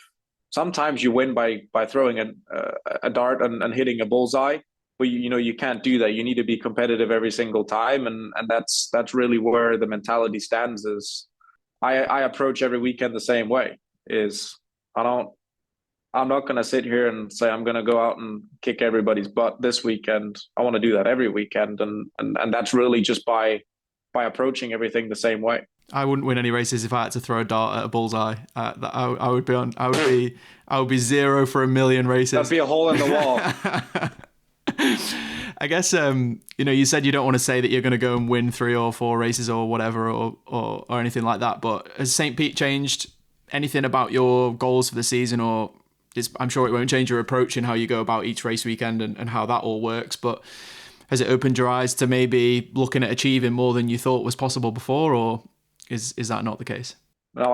Speaker 11: Sometimes you win by throwing a dart and hitting a bullseye, but you can't do that. You need to be competitive every single time, and that's really where the mentality stands. Is I approach every weekend the same way. I'm not going to sit here and say I'm going to go out and kick everybody's butt this weekend. I want to do that every weekend, and that's really just by approaching everything the same way.
Speaker 5: I wouldn't win any races if I had to throw a dart at a bullseye. I would be 0 for a million races.
Speaker 11: That'd be a hole in the wall.
Speaker 5: I guess you said you don't want to say that you're going to go and win 3 or 4 races or whatever or anything like that. But has St. Pete changed anything about your goals for the season? Or I'm sure it won't change your approach in how you go about each race weekend and how that all works. But has it opened your eyes to maybe looking at achieving more than you thought was possible before, or is that not the case?
Speaker 11: No,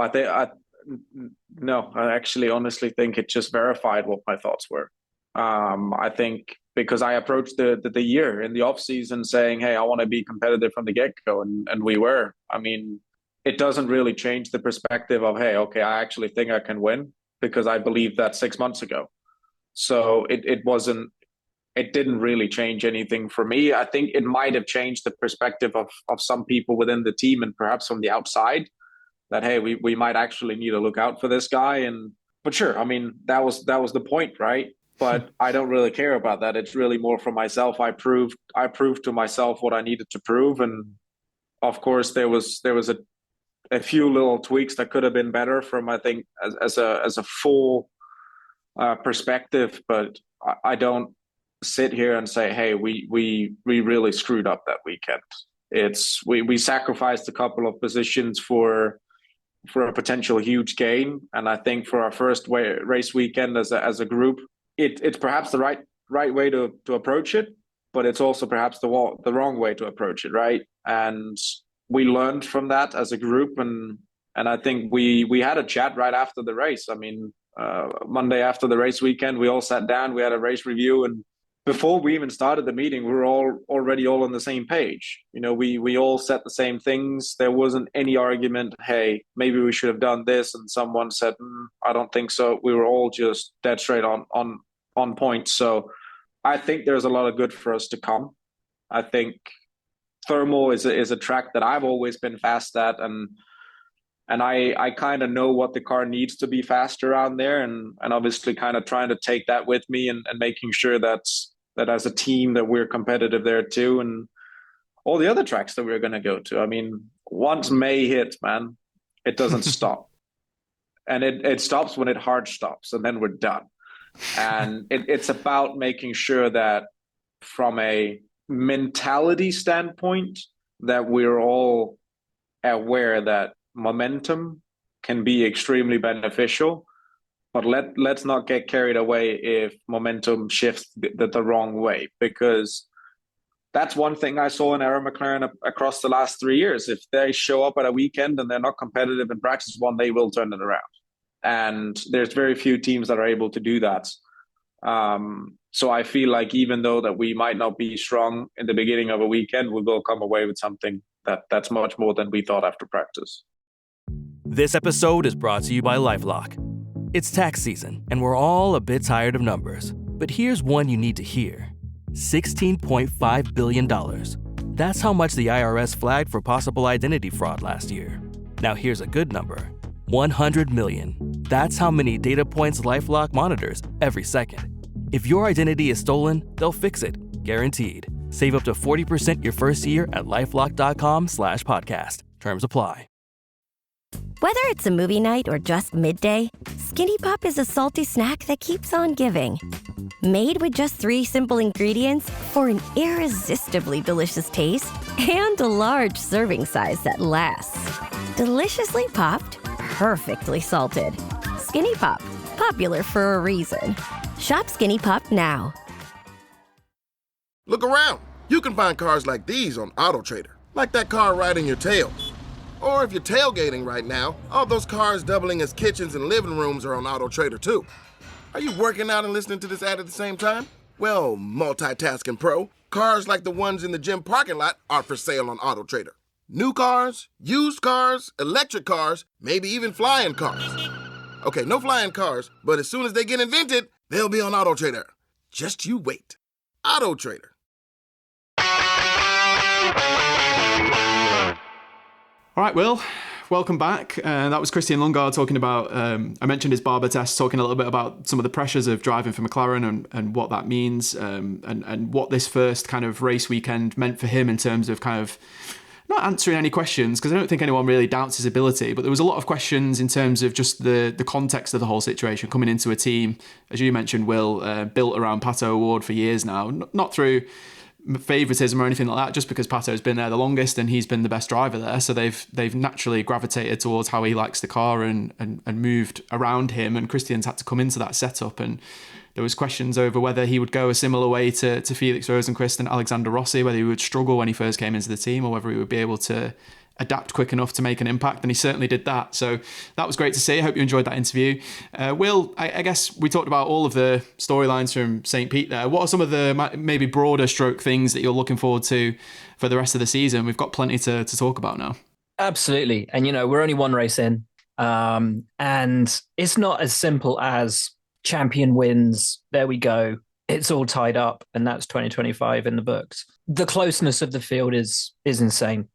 Speaker 11: I actually honestly think it just verified what my thoughts were. I think because I approached the year in the off season saying, hey, I want to be competitive from the get-go, and we were. I mean, it doesn't really change the perspective of, hey, okay, I actually think I can win, because I believed that 6 months ago. So it didn't really change anything for me. I think it might have changed the perspective of some people within the team, and perhaps from the outside, that, hey, we might actually need to look out for this guy. But sure, I mean, that was the point, right? But I don't really care about that. It's really more for myself. I proved to myself what I needed to prove. And of course there was a few little tweaks that could have been better from, I think, as a full perspective, but I don't sit here and say, hey, we really screwed up that weekend. We sacrificed a couple of positions for a potential huge gain, and I think for our first race weekend as a group, it's perhaps the right way to approach it, but it's also perhaps the wrong way to approach it, right? And we learned from that as a group, and I think we had a chat right after the race. I mean, Monday after the race weekend, we all sat down, we had a race review, and before we even started the meeting, we were already all on the same page. We all said the same things. There wasn't any argument, hey, maybe we should have done this, and someone said, I don't think so. We were all just dead straight on point. So I think there's a lot of good for us to come. I think thermal is a track that I've always been fast at, and I kind of know what the car needs to be fast around there, and obviously kind of trying to take that with me and making sure that as a team that we're competitive there too, and all the other tracks that we're going to go to. I mean, once May hits, man, It doesn't stop. And it stops when it hard stops, and then we're done. And it's about making sure that from a mentality standpoint, that we're all aware that momentum can be extremely beneficial, but let's not get carried away if momentum shifts the wrong way, because that's one thing I saw in Aaron McLaren across the last 3 years. If they show up at a weekend and they're not competitive in practice one, they will turn it around. And there's very few teams that are able to do that. So I feel like even though that we might not be strong in the beginning of a weekend, we will come away with something that's much more than we thought after practice.
Speaker 12: This episode is brought to you by LifeLock. It's tax season, and we're all a bit tired of numbers. But here's one you need to hear. $16.5 billion. That's how much the IRS flagged for possible identity fraud last year. Now here's a good number. 100 million. That's how many data points LifeLock monitors every second. If your identity is stolen, they'll fix it, guaranteed. Save up to 40% your first year at LifeLock.com/podcast. Terms apply.
Speaker 13: Whether it's a movie night or just midday, Skinny Pop is a salty snack that keeps on giving. Made with just 3 simple ingredients for an irresistibly delicious taste and a large serving size that lasts. Deliciously popped, perfectly salted. Skinny Pop, popular for a reason. Shop Skinny Pop now.
Speaker 14: Look around. You can find cars like these on AutoTrader, like that car riding your tail. Or if you're tailgating right now, all those cars doubling as kitchens and living rooms are on AutoTrader too. Are you working out and listening to this ad at the same time? Well, multitasking pro, cars like the ones in the gym parking lot are for sale on AutoTrader. New cars, used cars, electric cars, maybe even flying cars. Okay, no flying cars, but as soon as they get invented, they'll be on AutoTrader. Just you wait. AutoTrader.
Speaker 5: All right, Will, welcome back. That was Christian Lundgaard talking about, I mentioned his Barber test, talking a little bit about some of the pressures of driving for McLaren and what that means, and what this first kind of race weekend meant for him in terms of kind of not answering any questions, because I don't think anyone really doubts his ability, but there was a lot of questions in terms of just the context of the whole situation, coming into a team, as you mentioned, Will, built around Pato O'Ward for years now, not through favoritism or anything like that, just because Pato's been there the longest and he's been the best driver there, so they've naturally gravitated towards how he likes the car and moved around him, and Christian's had to come into that setup, and there was questions over whether he would go a similar way to Felix Rosenqvist and Alexander Rossi, whether he would struggle when he first came into the team or whether he would be able to adapt quick enough to make an impact, and he certainly did that. So that was great to see. I hope you enjoyed that interview. Will, I guess we talked about all of the storylines from St. Pete there. What are some of the maybe broader stroke things that you're looking forward to for the rest of the season? We've got plenty to talk about now.
Speaker 6: Absolutely. And, we're only one race in, and it's not as simple as champion wins, there we go, it's all tied up, and that's 2025 in the books. The closeness of the field is insane.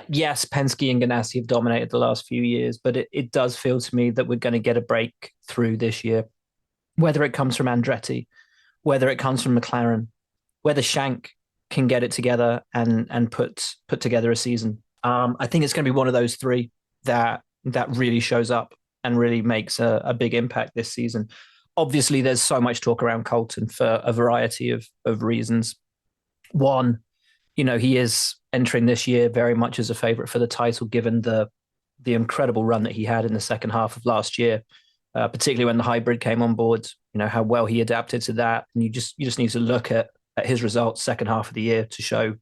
Speaker 6: Yes, Penske and Ganassi have dominated the last few years, but it does feel to me that we're going to get a break through this year, whether it comes from Andretti, whether it comes from McLaren, whether Shank can get it together and put together a season. I think it's going to be one of those three that really shows up and really makes a big impact this season. Obviously, there's so much talk around Colton for a variety of reasons. One, he is entering this year very much as a favorite for the title, given the incredible run that he had in the second half of last year, particularly when the hybrid came on board, how well he adapted to that. And you just need to look at his results second half of the year to show,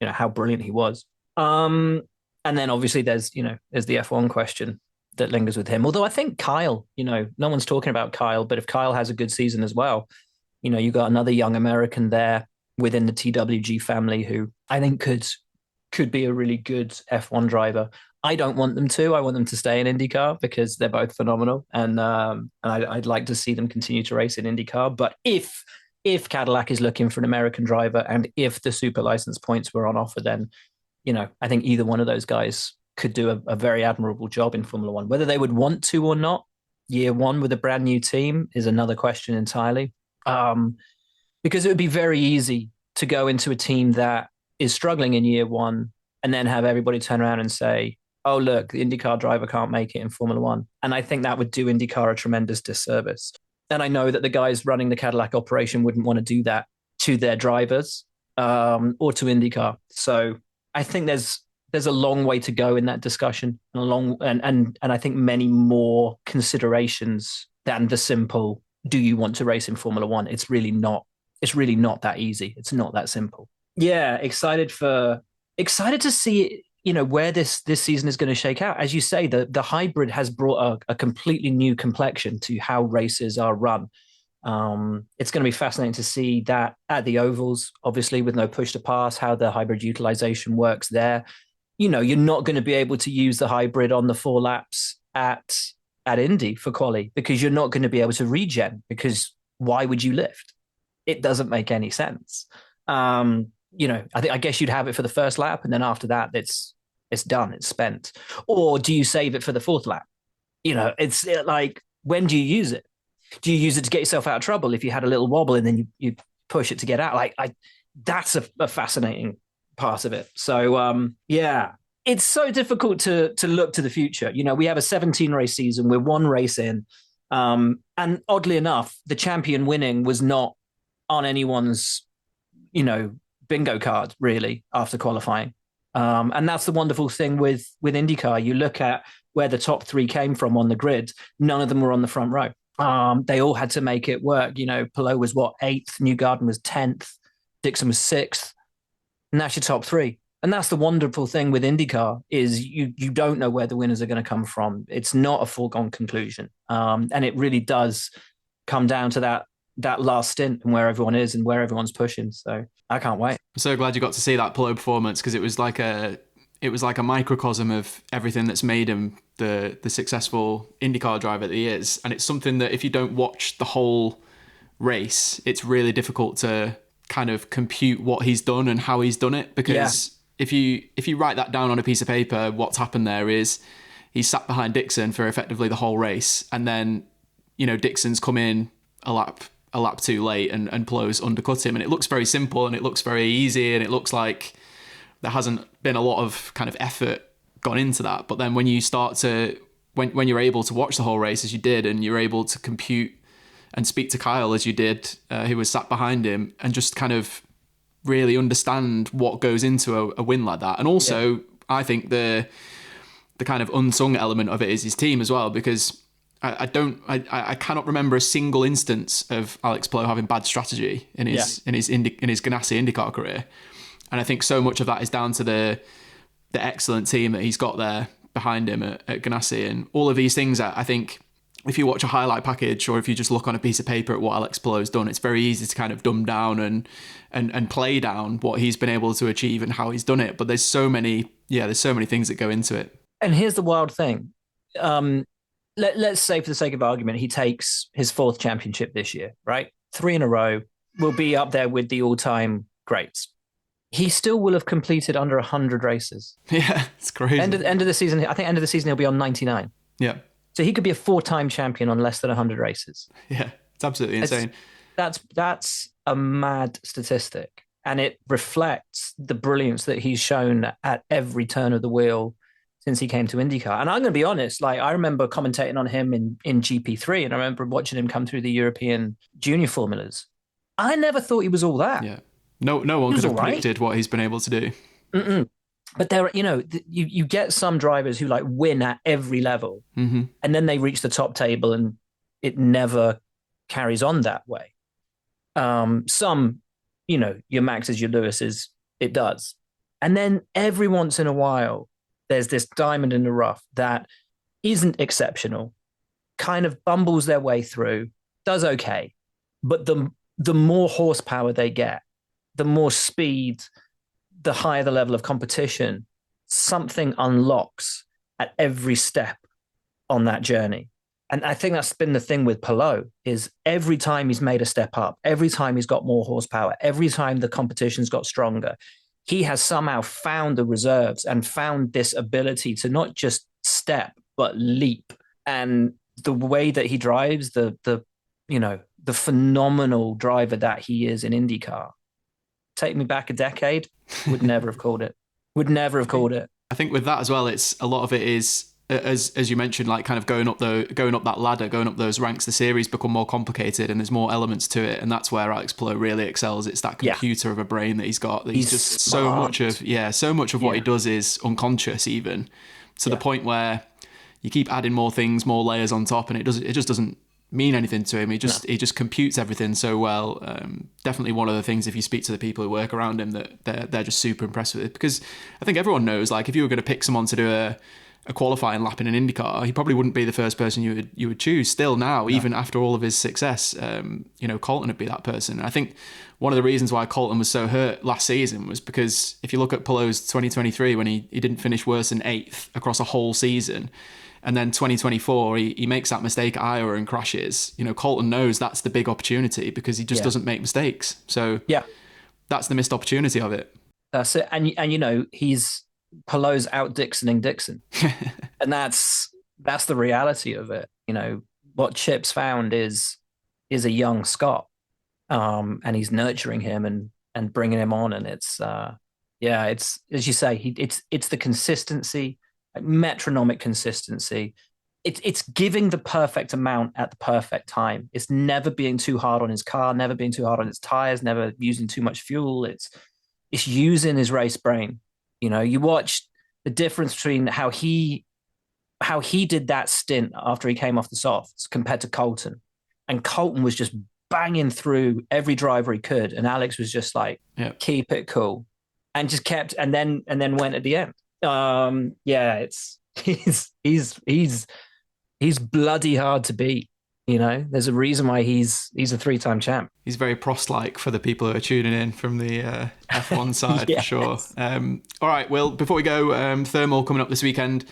Speaker 6: how brilliant he was. And then obviously there's the F1 question that lingers with him. Although I think Kyle, no one's talking about Kyle, but if Kyle has a good season as well, you got another young American there within the TWG family who I think could be a really good F1 driver. I don't want them to. I want them to stay in IndyCar because they're both phenomenal, and I'd like to see them continue to race in IndyCar. But if Cadillac is looking for an American driver, and if the super license points were on offer, then I think either one of those guys could do a very admirable job in Formula One. Whether they would want to or not, year one with a brand new team is another question entirely. Because it would be very easy to go into a team that is struggling in year one and then have everybody turn around and say, oh, look, the IndyCar driver can't make it in Formula One. And I think that would do IndyCar a tremendous disservice. And I know that the guys running the Cadillac operation wouldn't want to do that to their drivers or to IndyCar. So I think there's a long way to go in that discussion, and I think many more considerations than the simple, do you want to race in Formula One? It's really not that easy. It's not that simple. Yeah, excited to see, where this season is going to shake out. As you say, the hybrid has brought a completely new complexion to how races are run. It's going to be fascinating to see that at the ovals, obviously with no push to pass, how the hybrid utilization works there. You're not going to be able to use the hybrid on the 4 laps at Indy for quali, because you're not going to be able to regen, because why would you lift? It doesn't make any sense. I guess you'd have it for the first lap, and then after that, it's done, it's spent. Or do you save it for the 4th lap? It's like, when do you use it? Do you use it to get yourself out of trouble if you had a little wobble and then you push it to get out? That's a fascinating part of it. So it's so difficult to look to the future. We have a 17 race season. We're 1 race in. And oddly enough, the champion winning was not on anyone's, bingo card really after qualifying. And that's the wonderful thing with IndyCar. You look at where the top 3 came from on the grid. None of them were on the front row. They all had to make it work. Palou was 8th, Newgarden was 10th, Dixon was 6th, and that's your top 3. And that's the wonderful thing with IndyCar, is you don't know where the winners are going to come from. It's not a foregone conclusion. And it really does come down to that last stint and where everyone is and where everyone's pushing. So I can't wait.
Speaker 5: I'm so glad you got to see that Palou performance, because it was like a microcosm of everything that's made him the successful IndyCar driver that he is. And it's something that if you don't watch the whole race, it's really difficult to kind of compute what he's done and how he's done it. Because if you write that down on a piece of paper, what's happened there is he sat behind Dixon for effectively the whole race. And then, Dixon's come in a lap too late and Palou's undercut him. And it looks very simple and it looks very easy and it looks like there hasn't been a lot of kind of effort gone into that. But then when you start to, when you're able to watch the whole race as you did, and you're able to compute and speak to Kyle as you did, who was sat behind him, and just kind of really understand what goes into a win like that. And also, I think the kind of unsung element of it is his team as well, because I cannot remember a single instance of Alex Palou having bad strategy in his Ganassi IndyCar career. And I think so much of that is down to the excellent team that he's got there behind him at Ganassi, and all of these things. I think if you watch a highlight package, or if you just look on a piece of paper at what Alex Palou's done, it's very easy to kind of dumb down and play down what he's been able to achieve and how he's done it. But there's so many things that go into it.
Speaker 6: And here's the wild thing. Let's say, for the sake of argument, he takes his 4th championship this year, right? 3 in a row, will be up there with the all-time greats. He still will have completed under 100 races.
Speaker 5: Yeah, it's crazy.
Speaker 6: End of the season, I think end of the season he'll be on 99.
Speaker 5: Yeah.
Speaker 6: So he could be a 4-time champion on less than 100 races.
Speaker 5: Yeah, it's absolutely insane.
Speaker 6: That's a mad statistic. And it reflects the brilliance that he's shown at every turn of the wheel since he came to IndyCar. And I'm going to be honest, I remember commentating on him in GP3, and I remember watching him come through the European junior formulas. I never thought he was all that.
Speaker 5: Yeah. No one could have predicted what he's been able to do.
Speaker 6: Mm-mm. But there, you get some drivers who win at every level,
Speaker 5: mm-hmm.
Speaker 6: and then they reach the top table and it never carries on that way. Some, your Maxes, your Lewises, it does. And then every once in a while, there's this diamond in the rough that isn't exceptional, kind of bumbles their way through, does okay. But the more horsepower they get, the more speed, the higher the level of competition, something unlocks at every step on that journey. And I think that's been the thing with Palou, is every time he's made a step up, every time he's got more horsepower, every time the competition's got stronger, he has somehow found the reserves and found this ability to not just step, but leap. And the way that he drives, the phenomenal driver that he is in IndyCar. Take me back a decade, would never have called it.
Speaker 5: I think with that as well, it's a lot of it is, as you mentioned, like kind of going up that ladder, going up those ranks. The series become more complicated, and there's more elements to it, and that's where Alex Palou really excels. It's that computer of a brain that he's got. That he's just smart. so much of what he does is unconscious, even to the point where you keep adding more things, more layers on top, and it just doesn't mean anything to him. He just computes everything so well. Definitely one of the things, if you speak to the people who work around him, that they're just super impressed with it, because I think everyone knows, like, if you were going to pick someone to do a qualifying lap in an IndyCar, he probably wouldn't be the first person you would choose. Still now, even after all of his success, Colton would be that person. And I think one of the reasons why Colton was so hurt last season was because if you look at Palou's 2023, when he didn't finish worse than 8th across a whole season, and then 2024, he makes that mistake at Iowa and crashes. Colton knows that's the big opportunity because he just doesn't make mistakes. So that's the missed opportunity of it.
Speaker 6: That's it. And he's Palou's out Dixoning Dixon. And that's the reality of it. What Chip's found is a young Scott. And he's nurturing him and bringing him on. And it's as you say, it's the consistency, like metronomic consistency. It's giving the perfect amount at the perfect time. It's never being too hard on his car, never being too hard on his tires, never using too much fuel. It's using his race brain. You watch the difference between how he did that stint after he came off the softs compared to Colton. And Colton was just banging through every driver he could, and Alex was just like, keep it cool, and just kept, and then went at the end. He's bloody hard to beat. There's a reason why he's a 3-time champ.
Speaker 5: He's very Prost-like for the people who are tuning in from the F1 side, for sure. All right, well, before we go, Thermal coming up this weekend.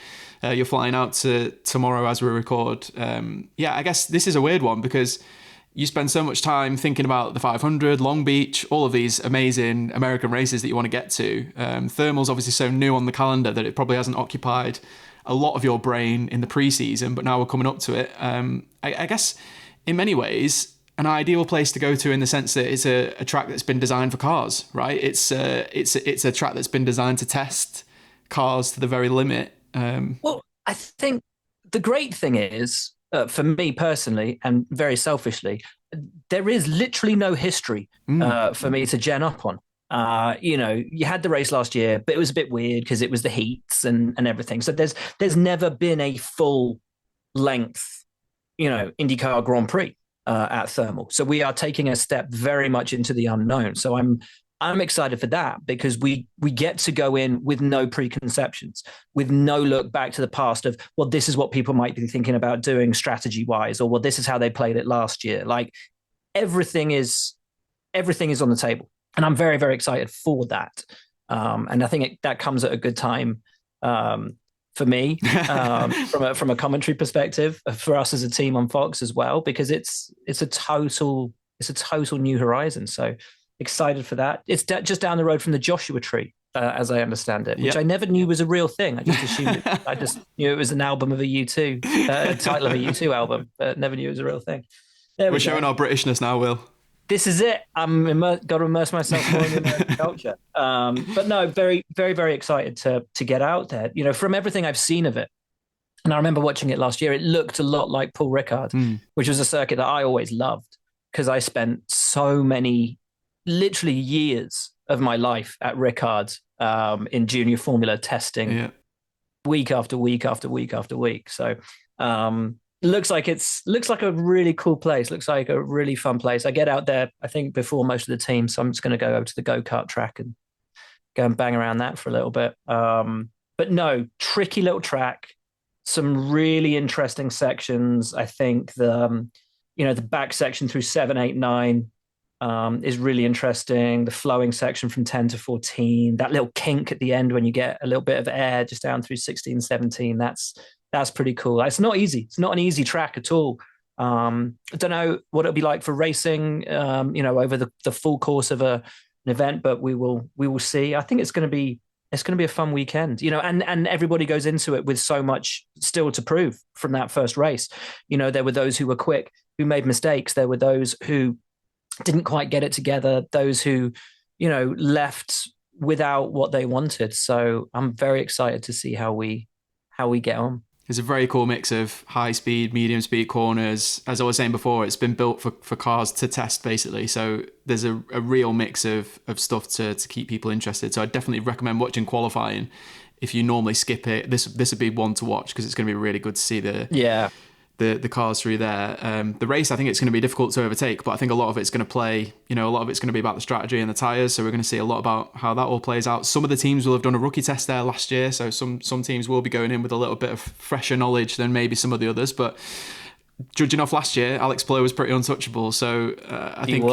Speaker 5: You're flying out to tomorrow as we record. I guess this is a weird one because you spend so much time thinking about the 500, Long Beach, all of these amazing American races that you want to get to. Thermal's obviously so new on the calendar that it probably hasn't occupied a lot of your brain in the preseason, but now we're coming up to it. I guess in many ways, an ideal place to go to in the sense that it's a track that's been designed for cars, right? It's a track that's been designed to test cars to the very limit.
Speaker 6: Well, I think the great thing is, for me personally, and very selfishly, there is literally no history for me to gen up on. You had the race last year, but it was a bit weird because it was the heats and everything. So there's never been a full length, IndyCar Grand Prix at Thermal. So we are taking a step very much into the unknown. So I'm excited for that because we get to go in with no preconceptions, with no look back to the past of, well, this is what people might be thinking about doing strategy wise, or well, this is how they played it last year. Like everything is on the table. And I'm very, very excited for that. And I think that comes at a good time for me, from a commentary perspective, for us as a team on Fox as well, because it's a total new horizon. So excited for that. It's just down the road from the Joshua Tree, as I understand it, which I never knew was a real thing. I just assumed I just knew it was an album of a U2, title of a U2 album, but never knew it was a real thing.
Speaker 5: We're showing our Britishness now, Will.
Speaker 6: This is it. I'm got to immerse myself more in the American culture. But no, very, very, very excited to get out there. From everything I've seen of it, and I remember watching it last year, it looked a lot like Paul Ricard, which was a circuit that I always loved because I spent so many, literally years of my life at Ricard in junior formula testing week after week after week after week. So looks like a really cool place. Looks like a really fun place. I get out there, I think, before most of the team, so I'm just going to go over to the go-kart track and go and bang around that for a little bit. But no, tricky little track, some really interesting sections. I think the back section through 7, 8, 9 is really interesting. The flowing section from 10 to 14, that little kink at the end when you get a little bit of air just down through 16, 17, that's pretty cool. It's not easy. It's not an easy track at all. I don't know what it'll be like for racing, over the full course of an event, but we will see. I think it's going to be a fun weekend, and everybody goes into it with so much still to prove from that first race. There were those who were quick, who made mistakes. There were those who didn't quite get it together. Those who, left without what they wanted. So I'm very excited to see how we get on.
Speaker 5: It's a very cool mix of high speed, medium speed corners. As I was saying before, it's been built for cars to test, basically. So there's a real mix of stuff to keep people interested. So I definitely recommend watching qualifying. If you normally skip it, this would be one to watch, because it's going to be really good to see the cars through there. The race, I think it's going to be difficult to overtake, but I think a lot of it's going to play, a lot of it's going to be about the strategy and the tyres. So we're going to see a lot about how that all plays out. Some of the teams will have done a rookie test there last year. So some teams will be going in with a little bit of fresher knowledge than maybe some of the others. But judging off last year, Alex Palou was pretty untouchable. So I think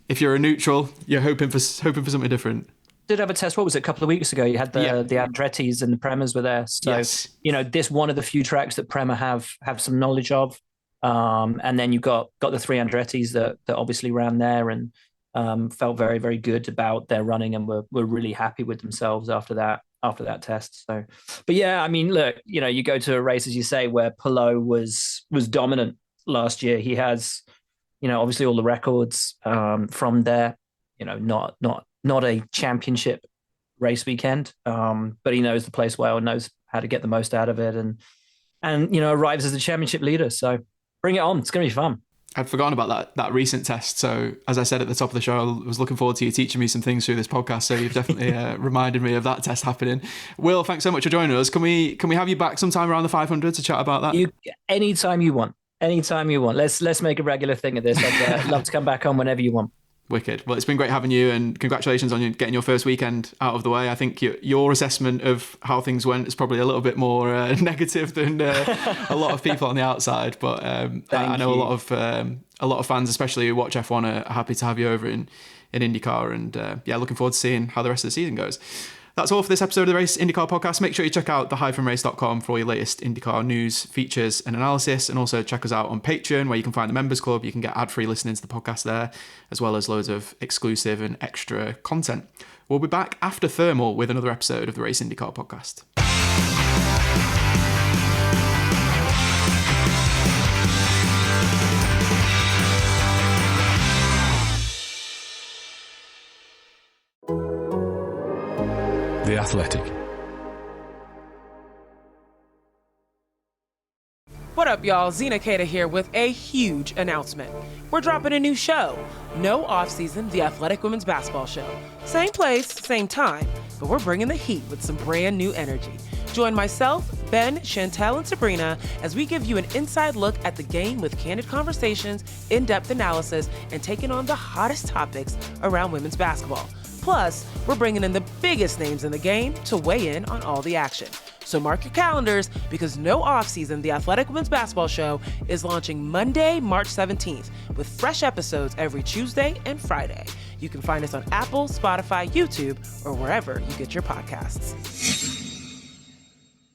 Speaker 5: if you're a neutral, you're hoping for something different.
Speaker 6: Did have a test. What was it? A couple of weeks ago, you had the Andrettis and the Premas were there. So, this one of the few tracks that Prema have some knowledge of. And then you got the 3 Andrettis that obviously ran there and felt very, very good about their running, and were really happy with themselves after that test. So, but yeah, I mean, look, you go to a race, as you say, where Palou was dominant last year. He has, obviously all the records from there. Not a championship race weekend, but he knows the place well and knows how to get the most out of it, and arrives as the championship leader. So bring it on. It's going to be fun.
Speaker 5: I'd forgotten about that recent test. So as I said at the top of the show, I was looking forward to you teaching me some things through this podcast. So you've definitely reminded me of that test happening. Will, thanks so much for joining us. Can we have you back sometime around the 500 to chat about that?
Speaker 6: Anytime you want. Let's make a regular thing of this. I'd love to come back on whenever you want.
Speaker 5: Wicked. Well, it's been great having you, and congratulations on getting your first weekend out of the way. I think your assessment of how things went is probably a little bit more negative than a lot of people on the outside. But I know a lot of fans, especially who watch F1, are happy to have you over in IndyCar, and looking forward to seeing how the rest of the season goes. That's all for this episode of the Race IndyCar Podcast. Make sure you check out the-race.com for all your latest IndyCar news, features and analysis, and also check us out on Patreon, where you can find the members club. You can get ad-free listening to the podcast there, as well as loads of exclusive and extra content. We'll be back after Thermal with another episode of the Race IndyCar Podcast.
Speaker 15: The Athletic.
Speaker 16: What up, y'all? Zena Kata here with a huge announcement. We're dropping a new show. No off-season, The Athletic Women's Basketball Show. Same place, same time, but we're bringing the heat with some brand new energy. Join myself, Ben, Chantel, and Sabrina as we give you an inside look at the game with candid conversations, in-depth analysis, and taking on the hottest topics around women's basketball. Plus, we're bringing in the biggest names in the game to weigh in on all the action. So mark your calendars, because no off-season, The Athletic Women's Basketball Show is launching Monday, March 17th, with fresh episodes every Tuesday and Friday. You can find us on Apple, Spotify, YouTube, or wherever you get your podcasts.